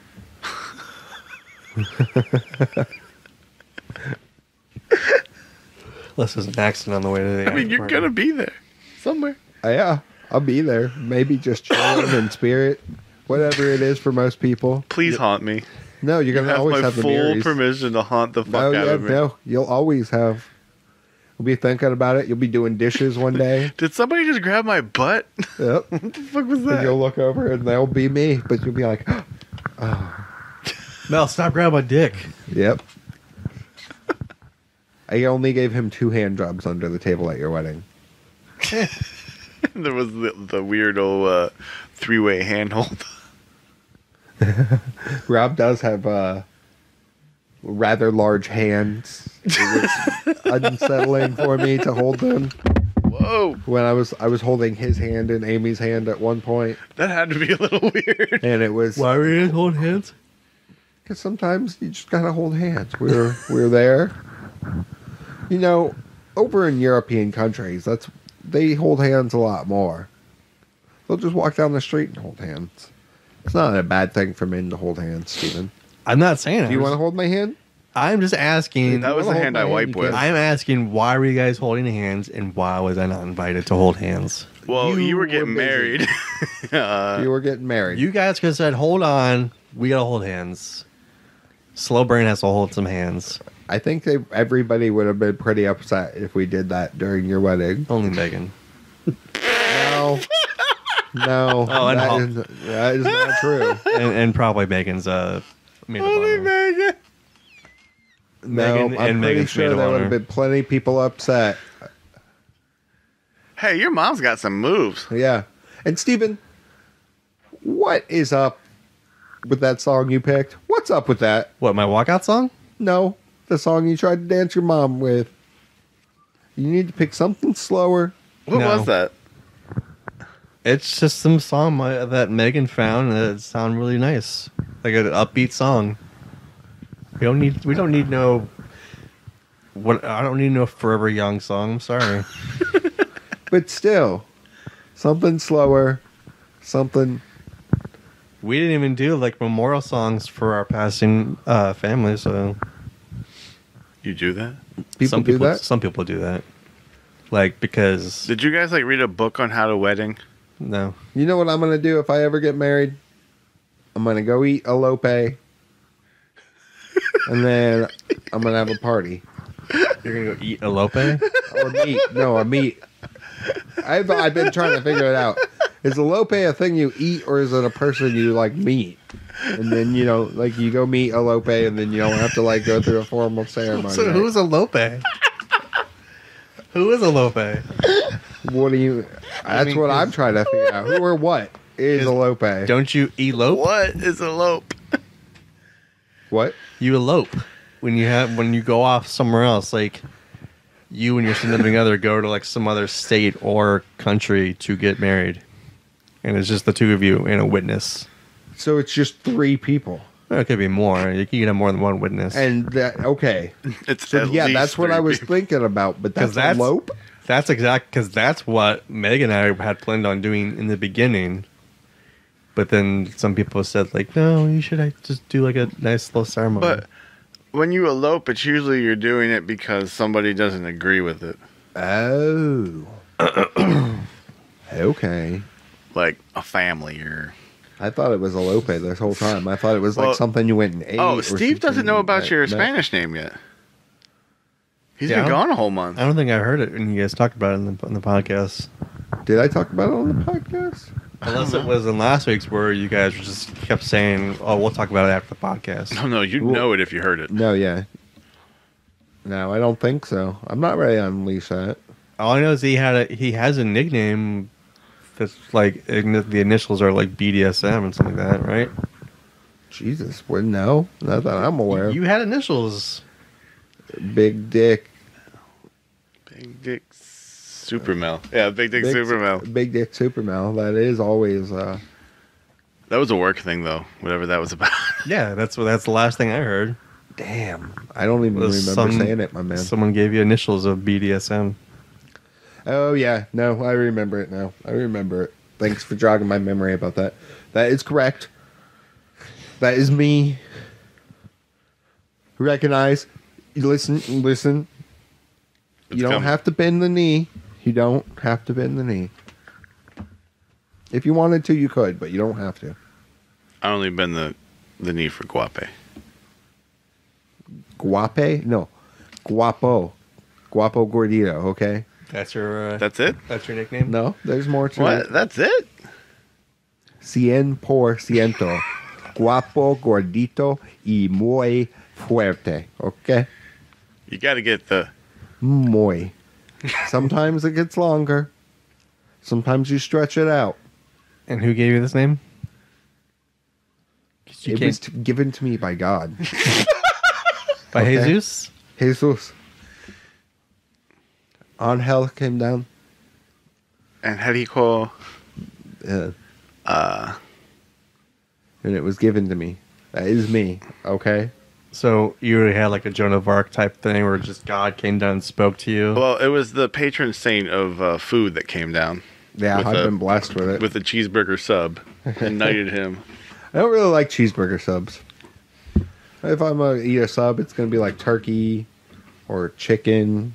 Unless there's an accident on the way to the I mean, you're going to be there somewhere. Yeah, I'll be there. Maybe just chilling in spirit. Whatever it is for most people. Please haunt me. No, you're You going to have always my have the full memories. permission to haunt the fuck out of me. No, you'll always have. You'll be thinking about it. You'll be doing dishes one day. Did somebody just grab my butt? Yep. What the fuck was And that? you'll look over and they'll be me, but you'll be like, Mel, stop grabbing my dick. yep. I only gave him 2 hand jobs under the table at your wedding. There was the weird old 3-way handhold. Rob does have rather large hands. It was unsettling for me to hold them. Whoa, When I was holding his hand and Amy's hand at one point, that had to be a little weird. and it was Why were you guys holding hands? because sometimes you just gotta hold hands. We're there. You know, over in European countries, they hold hands a lot more. They'll just walk down the street and hold hands. It's not a bad thing for men to hold hands, Steven. I'm not saying it. Do you want to hold my hand? I'm just asking. That was the wanna hand hold I my hand, wipe you with. can. I'm asking why were you guys holding hands and why was I not invited to hold hands? Well, you were were getting busy. married. You were getting married. You guys could have said, hold on, we gotta hold hands. Slow Brain has to hold some hands. I think everybody would have been pretty upset if we did that during your wedding. Only Megan. No. No. Oh, and that is not true. and probably Megan's maid of honor. Megan. No, Megan I'm and pretty Megan's maid sure of there would honor. have been plenty of people upset. Hey, your mom's got some moves. Yeah. And Steven, what is up with that song you picked? What's up with that? What, my walkout song? No, the song you tried to dance your mom with. You need to pick something slower. What No. was that? It's just some song that Megan found that sound really nice, like an upbeat song. We don't need no. What I don't need no Forever Young song. I'm sorry. But still, something slower, something. We didn't even do like memorial songs for our passing family. So You do that? People do that? Some people do that. Like because Did you guys like read a book on how to wedding? no, You know what I'm going to do if I ever get married? I'm going to go eat a lope. And then I'm going to have a party. you're gonna go eat elope. Or meat. No, a meat. I've been trying to figure it out. Is a lope a thing you eat, or is it a person you like meet? And then like you go meet a lope, and then you don't have to like go through a formal ceremony. So right? who's elope? Who is elope? What do you? That's mean, what I'm trying to figure out. Who or what is a lope? Don't you elope? What is elope? What? You elope when you go off somewhere else, like you and your significant other go to like some other state or country to get married, and it's just the two of you and a witness. So it's just 3 people, Well, it could be more. You can have more than one witness. and that okay. It's So at yeah, least that's what 3 I was people. thinking about. But that's that's- a lope. That's because that's what Meg and I had planned on doing in the beginning. But then some people said like, no, you should just do like a nice little ceremony. But when you elope, it's usually you're doing it because somebody doesn't agree with it. Oh. Okay. Like a family or... I thought it was a lope this whole time. I thought it was Well, like something you went and ate. Oh, or Steve doesn't something know about that- your that- Spanish name yet. He's Yeah, been gone a whole month. I don't think I heard it when you guys talked about it in the podcast. Did I talk about it on the podcast? Unless it was in last week's where you guys just kept saying, "Oh, we'll talk about it after the podcast." No, you'd Well- know it if you heard it. No, yeah. No, I don't think so. I'm not ready to unleash that. All I know is he has a nickname that's like the initials are like BDSM and something like that, right? Jesus, well, no, not that I'm aware of. You had initials. Big Dick. Big Dick Supermel. Yeah, Big Dick Supermel. Big Dick Supermel. That is always. That was a work thing, though, whatever that was about. Yeah, that's the last thing I heard. Damn. I don't even Was remember saying it, my man. Someone gave you initials of BDSM. Oh, yeah. No, I remember it now. I remember it. Thanks for jogging my memory about that. That is correct. That is me. Recognize. You listen. It's You don't coming. have to bend the knee. You don't have to bend the knee. If you wanted to, you could, but you don't have to. I only been the knee for guape. Guape? No. Guapo. Guapo Gordito, okay? That's your. That's it? That's your nickname. No, there's more to What? it. That's it? 100%. Guapo, gordito, y muy fuerte, okay? You got to get the... Muy. Sometimes it gets longer. Sometimes you stretch it out. And who gave you this name? It was given to me by God. By Okay. Jesus. Jesus. Angel came down. And how do you call... And it was given to me. That is me, okay? So you already had like a Joan of Arc type thing, where just God came down and spoke to you. Well, it was the patron saint of food that came down. Yeah, With I've a- been blessed with it. With a cheeseburger sub. And knighted him. I don't really like cheeseburger subs. If I'm going to eat a sub, it's going to be like turkey or chicken.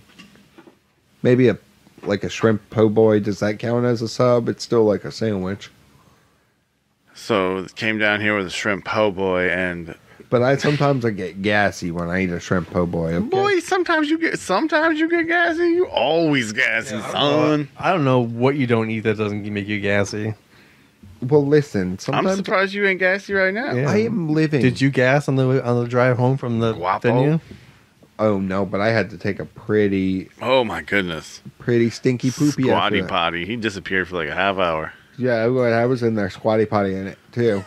Maybe a shrimp po' boy. Does that count as a sub? It's still like a sandwich. So it came down here with a shrimp po' boy and... But I get gassy when I eat a shrimp po' boy. Okay? Boy, sometimes you get gassy. You always gassy, son. I don't know what you don't eat that doesn't make you gassy. Well, listen. I'm Sometimes surprised you ain't gassy right now. Yeah. I am living. Did you gas on the drive home from the Guapo? venue? Oh no, but I had to take a pretty Oh my goodness. stinky poopy after Squatty that. potty. He disappeared for like a half hour. Yeah, I was in there squatty potty in it too.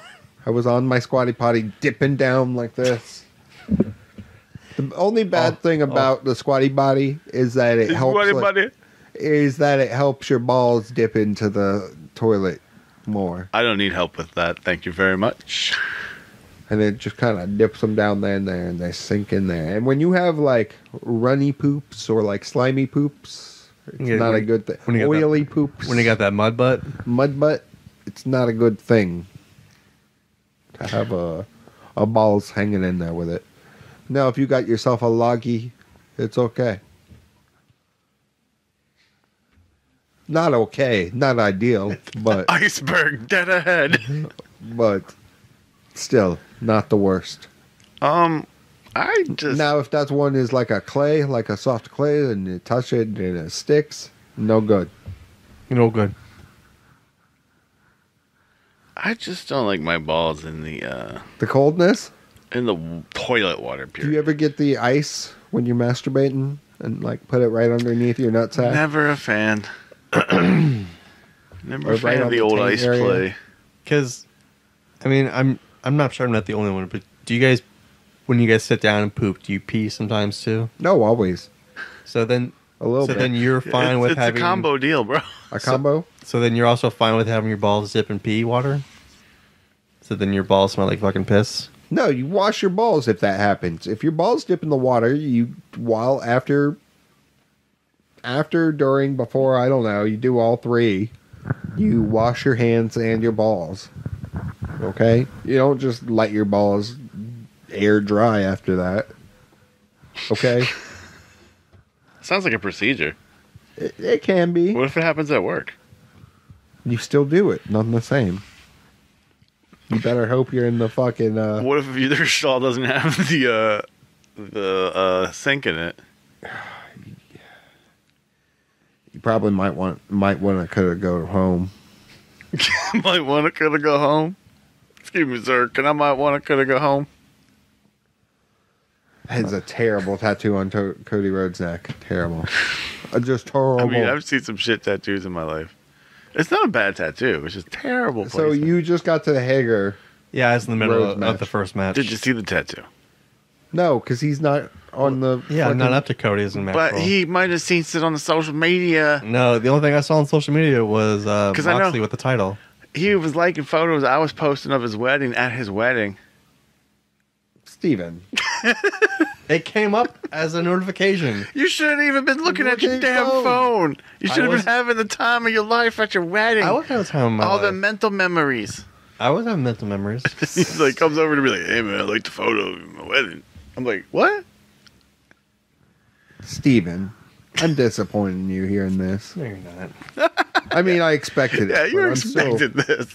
I was on my squatty potty dipping down like this. The only bad thing about the squatty potty is that it helps. Squatty potty. Is that it helps your balls dip into the toilet more, I don't need help with that. Thank you very much. and it just kind of dips them down there, and they sink in there. And when you have like runny poops or like slimy poops, it's Yeah, not when- a good thing. when you got Oily poops, When you got that mud butt? mud butt, it's not a good thing to have a balls hanging in there with it. Now, if you got yourself a loggy, it's okay. Not okay, not ideal, but Iceberg dead ahead. still not the worst. I just Now, if that one is like a clay, like a soft clay, and you touch it and it sticks, no good. You know, good. I just don't like my balls in the The coldness. toilet water. Do Period. you ever get the ice when you're masturbating and like put it right underneath your nutsack? Never a fan. Never Or a fan right of on the the old taint ice area? play. Because, I mean, I'm not sure I'm not the only one, but do you guys, when you guys sit down and poop, do you pee sometimes too? No, always So then, a little so bit. then you're fine with it's having a combo deal, bro. A combo. So then you're also fine with having your balls dip in pee water. So then your balls smell like fucking piss. No, you wash your balls if that happens. If your balls dip in the water, after, during, before, I don't know, you do all three. You wash your hands and your balls. Okay? You don't just let your balls air dry after that. Okay? Sounds like a procedure. It can be. What if it happens at work? You still do it. None the same. You better hope you're in the fucking What if either stall doesn't have the sink in it? you probably might want to could have go home. Might want to coulda go home. Excuse me, sir. Can I might want to coulda go home? Has a terrible tattoo on Cody Rhodes' neck. Terrible. Just horrible. I mean, I've seen some shit tattoos in my life. It's not a bad tattoo. It's just terrible. So placement. you just got to the Hager. Yeah, it's in the middle Rhodes of match. the first match. Did you see the tattoo? No, because he's not on the. Yeah, fucking- not up to Cody's in match. But roll. he might have seen it on the social media. No, the only thing I saw on social media was 'Cause I know- Moxley with the title. He was liking photos I was posting of his wedding at his wedding. Steven. It came up as a notification. You shouldn't even been looking at your Looking damn phone. You I should have was- been having the time of your life at your wedding. I was having time of my All the life. mental memories. I was having mental memories. He's like, comes over to be like, hey man, I like the photo of my wedding. I'm like, what? Steven. I'm disappointed in you hearing this. No, you're not. I mean, I expected it. Yeah, you but I'm still- expected this.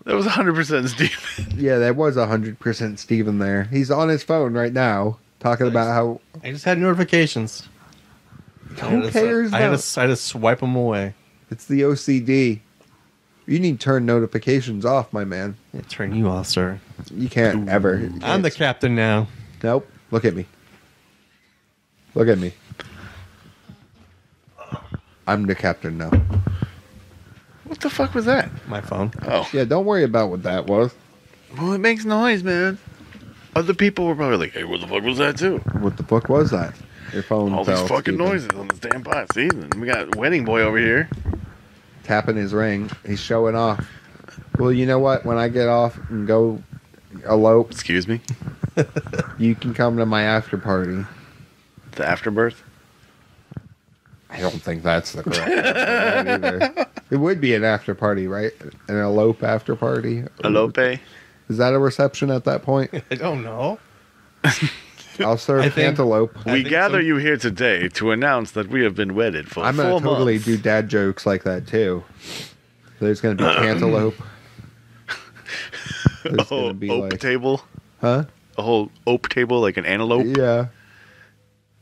That was 100% Steve. Yeah, that was 100% Steven there. He's on his phone right now, talking about how... I just had notifications. Who cares? I had to swipe them away. It's the OCD. You need to turn notifications off, my man. Yeah, turn you off, sir. You can't ever. You I'm the can't. captain now. Nope. Look at me. Look at me. I'm the captain now. What the fuck was that? My phone. Oh. Yeah, don't worry about what that was. Well, it makes noise, man. Other people were probably like, hey, what the fuck was that, too? What the fuck was that? Your phone All these fell, fucking Steven. noises on this damn pot. See, we got Wedding Boy over here. Tapping his ring. He's showing off. Well, you know what? When I get off and go elope, Excuse me? you can come to my after party. The afterbirth? I don't think that's the correct word for that either. It would be an after party, right? An elope after party. Elope? Is that a reception at that point? I don't know. I'll serve I think- cantaloupe. I We think gather some- you here today to announce that we have been wedded for I'm 4 going to totally months. do dad jokes like that, too. There's going to be cantaloupe. There's A going whole to be ope like... table? Huh? A whole ope table like an antelope? Yeah.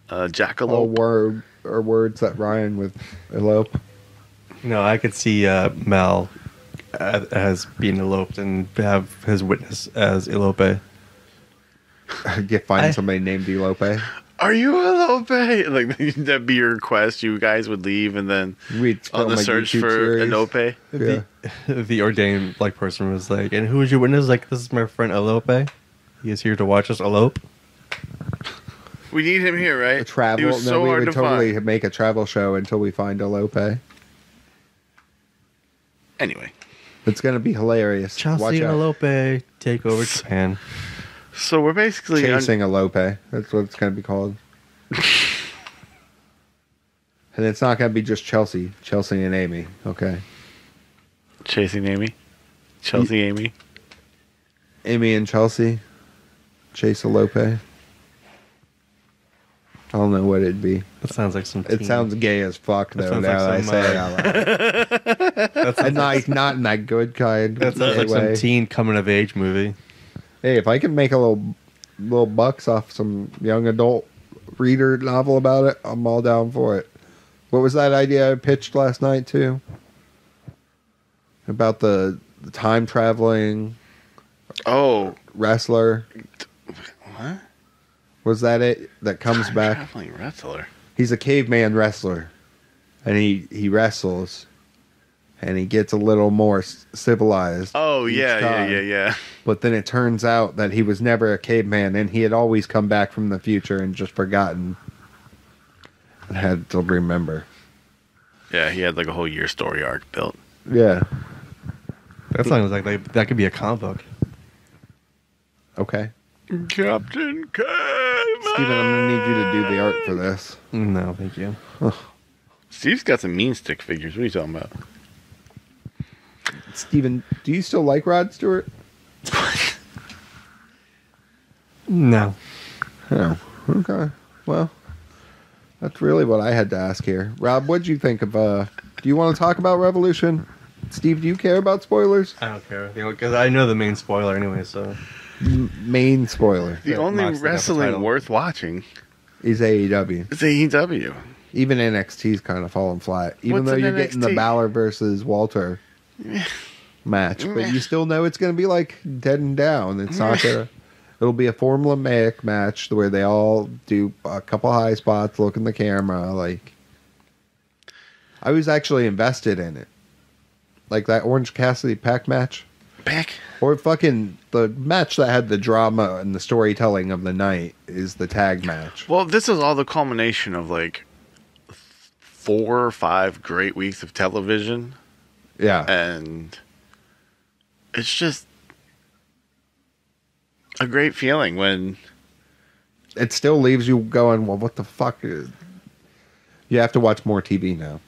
All Jackalope? words that rhyme with elope. No, I could see Mel as being eloped and have his witness as elope. Find somebody named Elope. Are you elope? Like, that'd be your request. You guys would leave and then We'd on the film a search YouTube for series. elope? Yeah. The ordained person was like, and who is your witness? Like, this is my friend Elope. He is here to watch us elope. We need him here, right? A travel. He was so no, we hard would to totally find. make a travel show until we find Elope. Anyway, It's going to be hilarious. Chelsea Watch and out. Elope take over Japan. so we're basically Chasing Elope. That's what it's going to be called. And it's not going to be just Chelsea. Chelsea and Amy. Okay. chasing Amy. Chelsea Amy. Amy and Chelsea. Chase Elope. I don't know what it'd be. That sounds like some. It teen- sounds gay as fuck, That though, sounds now like that I some, say it out loud. That sounds And not in that good kind. That sounds like way. some teen coming of age movie. Hey, if I can make a little bucks off some young adult reader novel about it, I'm all down for it. What was that idea I pitched last night too? About the time traveling Oh, wrestler. what? Was that it? That comes back. Traveling wrestler. He's a caveman wrestler, and he wrestles, and he gets a little more civilized. Oh each yeah, time. yeah. But then it turns out that he was never a caveman, and he had always come back from the future and just forgotten and had to remember. Yeah, he had like a whole year story arc built. Yeah. That sounds like that could be a comic book. Okay. Captain Caveman. Steven, I'm going to need you to do the art for this. No, thank you. Steve's got some mean stick figures. What are you talking about? Steven, do you still like Rod Stewart? No. Oh, okay. Well, that's really what I had to ask here. Rob, what'd you think of, do you want to talk about Revolution? Steve, do you care about spoilers? I don't care because I know the main spoiler anyway. So Main spoiler. The Yeah, only Moxley got the wrestling title. worth watching Is AEW. is AEW. Even NXT's kind of falling flat. Even What's though in you're getting the NXT? Balor versus Walter match. But you still know it's going to be like dead and down. It's not going to... It'll be a formulaic match where they all do a couple high spots, look in the camera. Like, I was actually invested in it. Like that Orange Cassidy Pac match. Back. Or fucking the match that had the drama and the storytelling of the night is the tag match. Well, this is all the culmination of like 4 or 5 great weeks of television, Yeah. and it's just a great feeling when It still leaves you going, well, what the fuck? You have to watch more TV now.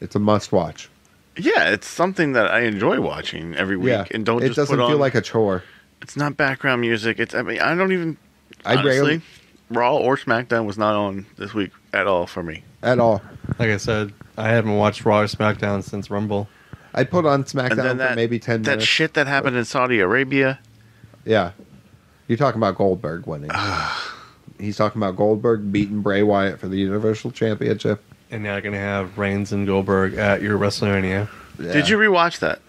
It's a must watch. yeah, it's something that I enjoy watching every week, Yeah. and don't It just doesn't put on. feel like a chore. It's not background music. It's I mean I don't even I honestly rarely- Raw or SmackDown was not on this week at all for me. At all. like I said, I haven't watched Raw or SmackDown since Rumble. I put on And SmackDown then for maybe 10 that minutes. shit that happened in Saudi Arabia. Yeah. You're talking about Goldberg winning. he's talking about Goldberg beating Bray Wyatt for the Universal Championship. And now you're going to have Reigns and Goldberg at your WrestleMania. Yeah. Did you rewatch that?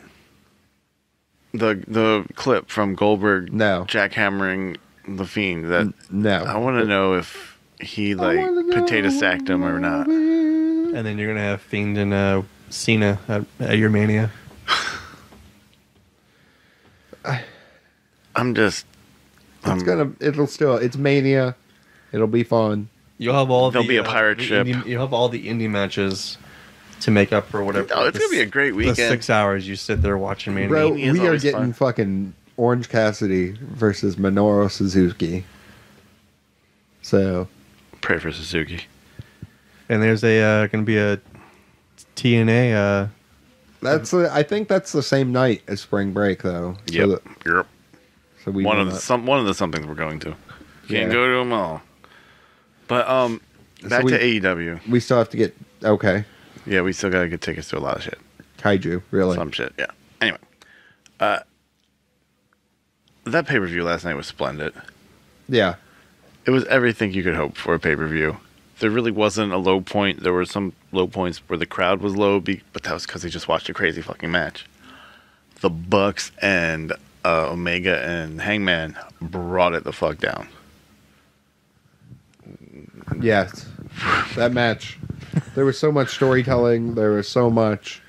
The clip from Goldberg jackhammering the Fiend. That No. I want to know if he potato sacked him or not. And then you're going to have Fiend and Cena at your Mania. It's Mania. It'll be fun. You'll have all There'll be a pirate ship. You'll have all the indie matches to make up for whatever. No, it's going to be a great weekend. The 6 hours you sit there watching Mania. Bro, Mania is we are always getting fun. fucking Orange Cassidy versus Minoru Suzuki. So, Pray for Suzuki. And there's going to be a TNA. I think that's the same night as Spring Break, though. Yep. So we one of the somethings we're going to. Can't go to them all. But back to AEW. We still have to get Yeah, we still got to get tickets to a lot of shit. Kaiju, really. Some shit, yeah. Anyway, that pay-per-view last night was splendid. Yeah. It was everything you could hope for a pay-per-view. There really wasn't a low point. There were some low points where the crowd was low, but that was because they just watched a crazy fucking match. The Bucks and Omega and Hangman brought it the fuck down. Yes. That match. There was so much storytelling. There was so much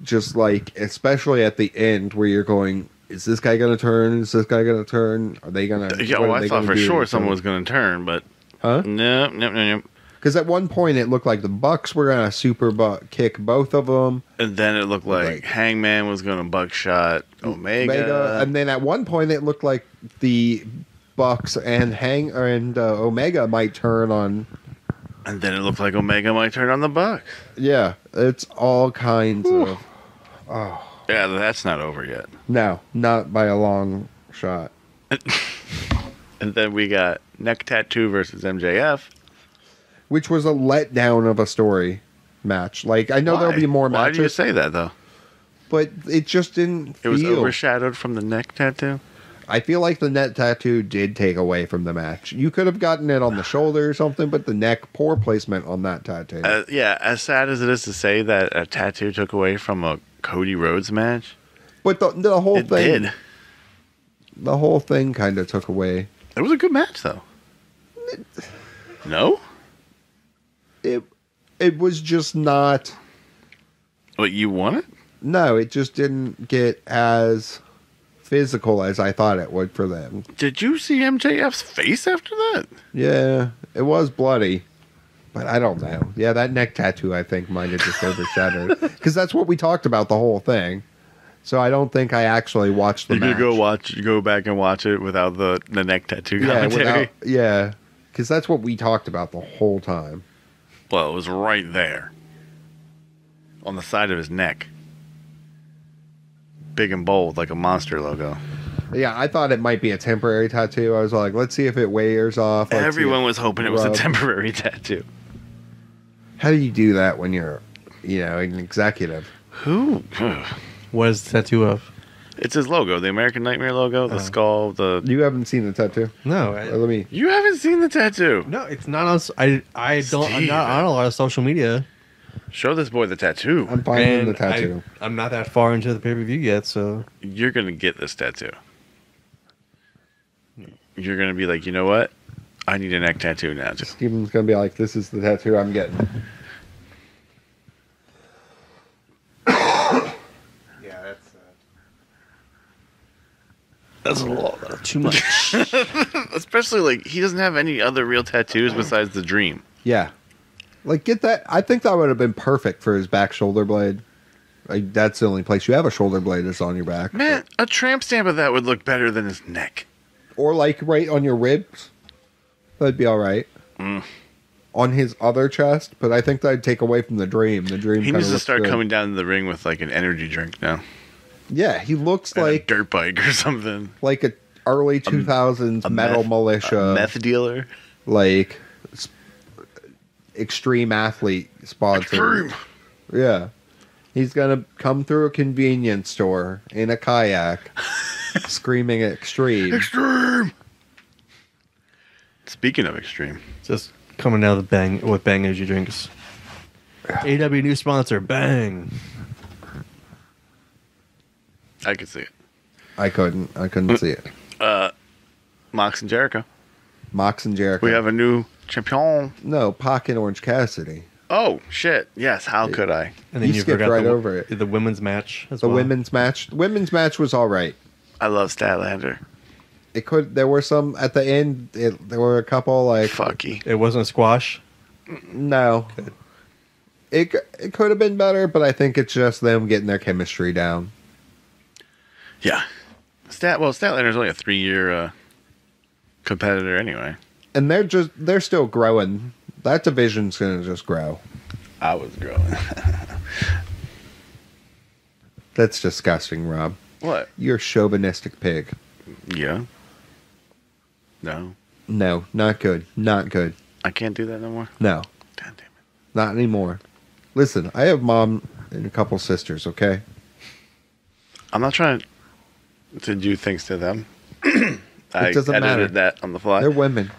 just especially at the end where you're going, is this guy going to turn? Is this guy going to turn? Are they going to... Yeah, well, I thought for sure someone was going to turn, but... Huh? No. Because at one point it looked like the Bucks were going to kick both of them. And then it looked like Hangman was going to buckshot Omega. And then at one point it looked like the Bucks and Omega might turn on... And then it looked like Omega might turn on the Bucks. Yeah, it's all kinds of... Oh. Yeah, that's not over yet. No, not by a long shot. And then we got Neck Tattoo versus MJF. Which was a letdown of a story match. I know there'll be more matches. Why do you say that, though? But it just didn't feel... It was overshadowed from the neck tattoo? I feel like the neck tattoo did take away from the match. You could have gotten it on the shoulder or something, but the neck, poor placement on that tattoo. Yeah, as sad as it is to say that a tattoo took away from a Cody Rhodes match. But the whole thing... did. The whole thing kind of took away. It was a good match, though. No? It was just not... What, you won it? No, it just didn't get as physical as I thought it would for them. Did you see MJF's face after that? Yeah, it was bloody. But I don't know. Yeah, that neck tattoo, I think, might have just overshadowed. Because that's what we talked about the whole thing. So I don't think I actually watched the match. You could go back and watch it without the neck tattoo commentary? Yeah, because that's what we talked about the whole time. Well, it was right there. On the side of his neck. Big and bold, like a monster logo. Yeah, I thought it might be a temporary tattoo. I was like, let's see if it wears off. Everyone was hoping it was a temporary tattoo. How do you do that when you're, an executive? Who? What is the tattoo of? It's his logo, the American Nightmare logo, the skull, the... You haven't seen the tattoo? No. You haven't seen the tattoo? No, it's not on... I'm not on a lot of social media. Show this boy the tattoo. I'm finding the tattoo. I'm not that far into the pay-per-view yet, so... You're going to get this tattoo. You're going to be like, you know what? I need a neck tattoo now. Steven's going to be like, this is the tattoo I'm getting. Yeah, that's a lot. Too much. Especially, he doesn't have any other real tattoos besides the Dream. Yeah. Get that. I think that would have been perfect for his back shoulder blade. That's the only place you have a shoulder blade is on your back. Man, a tramp stamp of that would look better than his neck. Or right on your ribs. That'd be all right. On his other chest, but I think that'd take away from the Dream. The Dream. He needs to start coming down to the ring with an energy drink now. Yeah, he looks and like a dirt bike or something. Like a early 2000s metal militia. A meth dealer. Extreme athlete sponsor. Extreme. Yeah. He's going to come through a convenience store in a kayak screaming extreme. Extreme. Speaking of extreme, Just coming out of the Bang with Bang energy drinks. AEW new sponsor, Bang. I could see it. I couldn't see it. Mox and Jericho. Mox and Jericho. We have a new champion. No, Pac and Orange Cassidy. Oh shit! Yes, how could I? And then You skipped right over it. The women's match as The well. women's match. The women's match was all right. I love Statlander. There were some at the end. There were a couple like Fucky. It wasn't a squash. no. It could have been better, but I think it's just them getting their chemistry down. Yeah. Statlander's only a 3-year competitor anyway. And they're still growing. That division's gonna just grow. I was growing. That's disgusting, Rob. What? You're a chauvinistic pig. Yeah. No. No, not good. Not good. I can't do that no more. No, God damn it. not anymore. Listen, I have mom and a couple sisters, okay? I'm not trying to do things to them. I doesn't edited matter. that on the fly. They're women.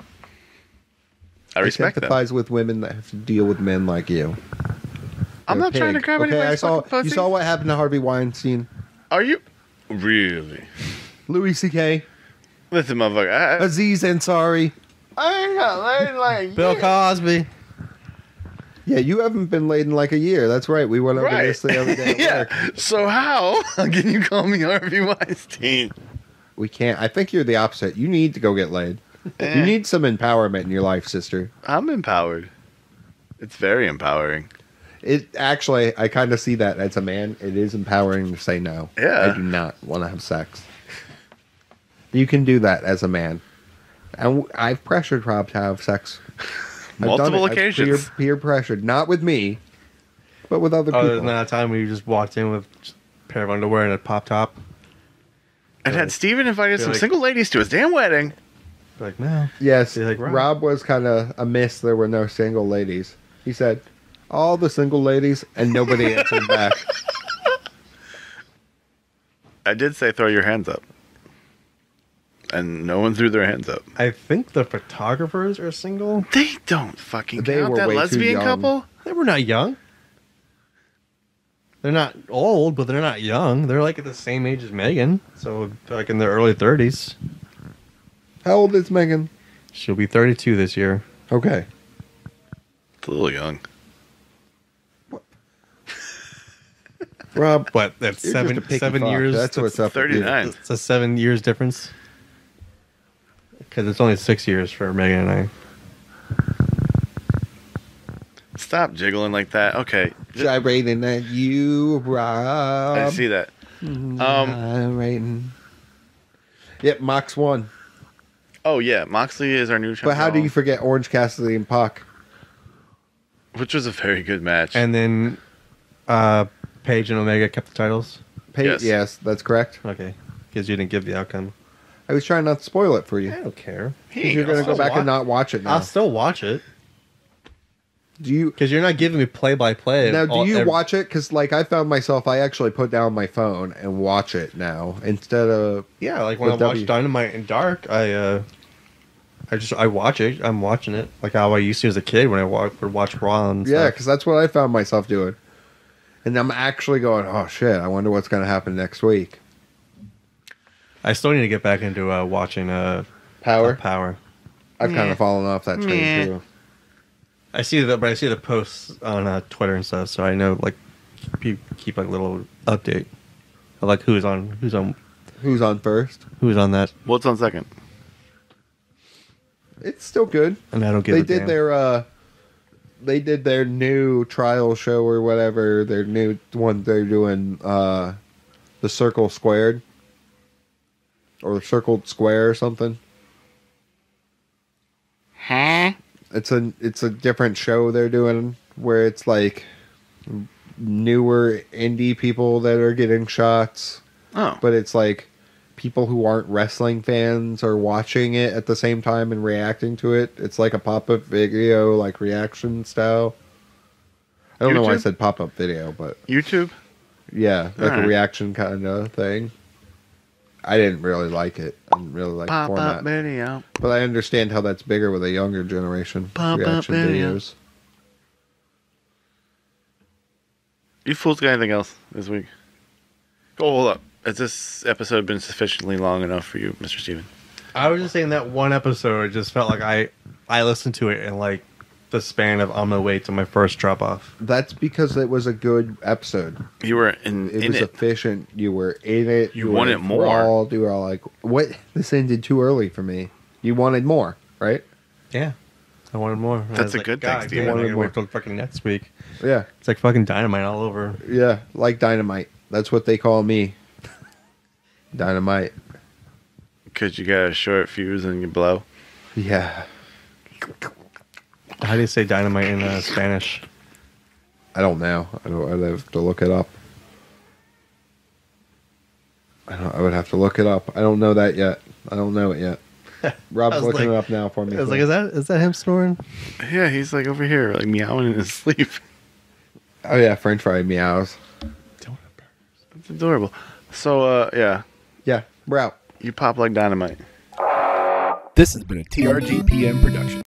I respect them. sympathize with women that have to deal with men like you. I'm You're not a trying to pig. grab Okay, anybody's fucking you pussy. saw what happened to Harvey Weinstein. Are you? Really? Louis C.K., Listen, motherfucker. Aziz Ansari. I ain't got laid like Bill Cosby. Yeah, you haven't been laid in like a year. That's right. We went over Right. this the other day at Yeah. work. So how can you call me Harvey Weinstein? We can't. I think you're the opposite. You need to go get laid. You need some empowerment in your life, sister. I'm empowered. It's very empowering. It actually, I kind of see that as a man. It is empowering to say no. Yeah. I do not want to have sex. You can do that as a man. And I've pressured Rob to have sex. I've done Multiple it. I've occasions. peer pressured. Not with me, but with other Other people. than that time when you just walked in with just a pair of underwear and a pop top. And had Steven invited Feel some like- single ladies to his damn wedding. Like, no. Yes, You're like, Rob was kind of amiss. There were no single ladies. He said, all the single ladies, and nobody answered back. I did say throw your hands up. And no one threw their hands up. I think the photographers are single. They don't fucking They count. were That way too lesbian young. couple? They were not young. They're not old, but they're not young. They're like at the same age as Megan. So, like in their early 30s. How old is Megan? She'll be 32 this year. Okay. It's a little young. Rob, But that's you're just a picky 7 fuck. years. That's what's up with you. 39. It's a 7 years difference. Because it's only 6 years for Megan and I. Stop jiggling like that. Okay. Gyrating at you, Rob. I see that. Gyrating. Yep, Mox won. Oh, yeah. Moxley is our new champion. But how do you forget Orange Cassidy and Pac? Which was a very good match. And then Paige and Omega kept the titles. Yes. Yes, that's correct. Okay. Because you didn't give the outcome. I was trying not to spoil it for you. I don't care. He You're going to I'll go back watch- and not watch it now. I'll still watch it. Do you Because you're not giving me play-by-play. now? Do you watch it? Because like I found myself, I actually put down my phone and watch it now instead of. Yeah, like when I With watch W. Dynamite in Dark, I watch it. I'm watching it like how I used to as a kid when I would watch Raw and Yeah, stuff. because that's what I found myself doing. And I'm actually going, oh shit! I wonder what's going to happen next week. I still need to get back into watching Power. Power. I've kind Meh. of fallen off that train Meh. too. I see the posts on Twitter and stuff, so I know like keep like a little update of like who's on Who's on first? that, What's on second? It's still good. and I don't give They a did damn. their new trial show or whatever. Their new one they're doing the Circle Squared or Circled Square or something. Huh? It's a different show they're doing where it's like newer indie people that are getting shots, Oh. but it's like people who aren't wrestling fans are watching it at the same time and reacting to it. It's like a pop-up video, like reaction style. I don't know why I YouTube? said pop-up video, but YouTube? yeah, like Alright. a reaction kind of thing. I didn't really like it. I didn't really like the Pop format. up video. But I understand how that's bigger with a younger generation. Pop-up Reaction video. videos. You fools got anything else this week? Oh, hold up. Has this episode been sufficiently long enough for you, Mr. Steven? I was just saying that one episode, it just felt like I listened to it in like the span of on my way to my first drop off. That's because it was a good episode. You were It in was it. efficient. You were in it. You were wanted more. enthralled. You were all like, "What? This ended too early for me." You wanted more, right? Yeah. I wanted more. And I That's was a like, good thing, God, Steven. damn, I Wanted gotta more. wait till fucking next week. Yeah, It's like fucking dynamite all over. yeah. Like dynamite. That's what they call me. Dynamite. Because you got a short fuse and you blow. Yeah. How do you say dynamite in Spanish? I don't know. I'd have to look it up. I would have to look it up. I don't know that yet. I don't know it yet. Rob's was looking like- it up now for me. I was like, is that him snoring? Yeah, he's like over here, like meowing in his sleep. Oh yeah, French fry meows. It's adorable. So, yeah, Yeah, we're out. you pop like dynamite. This has been a TRGPN production.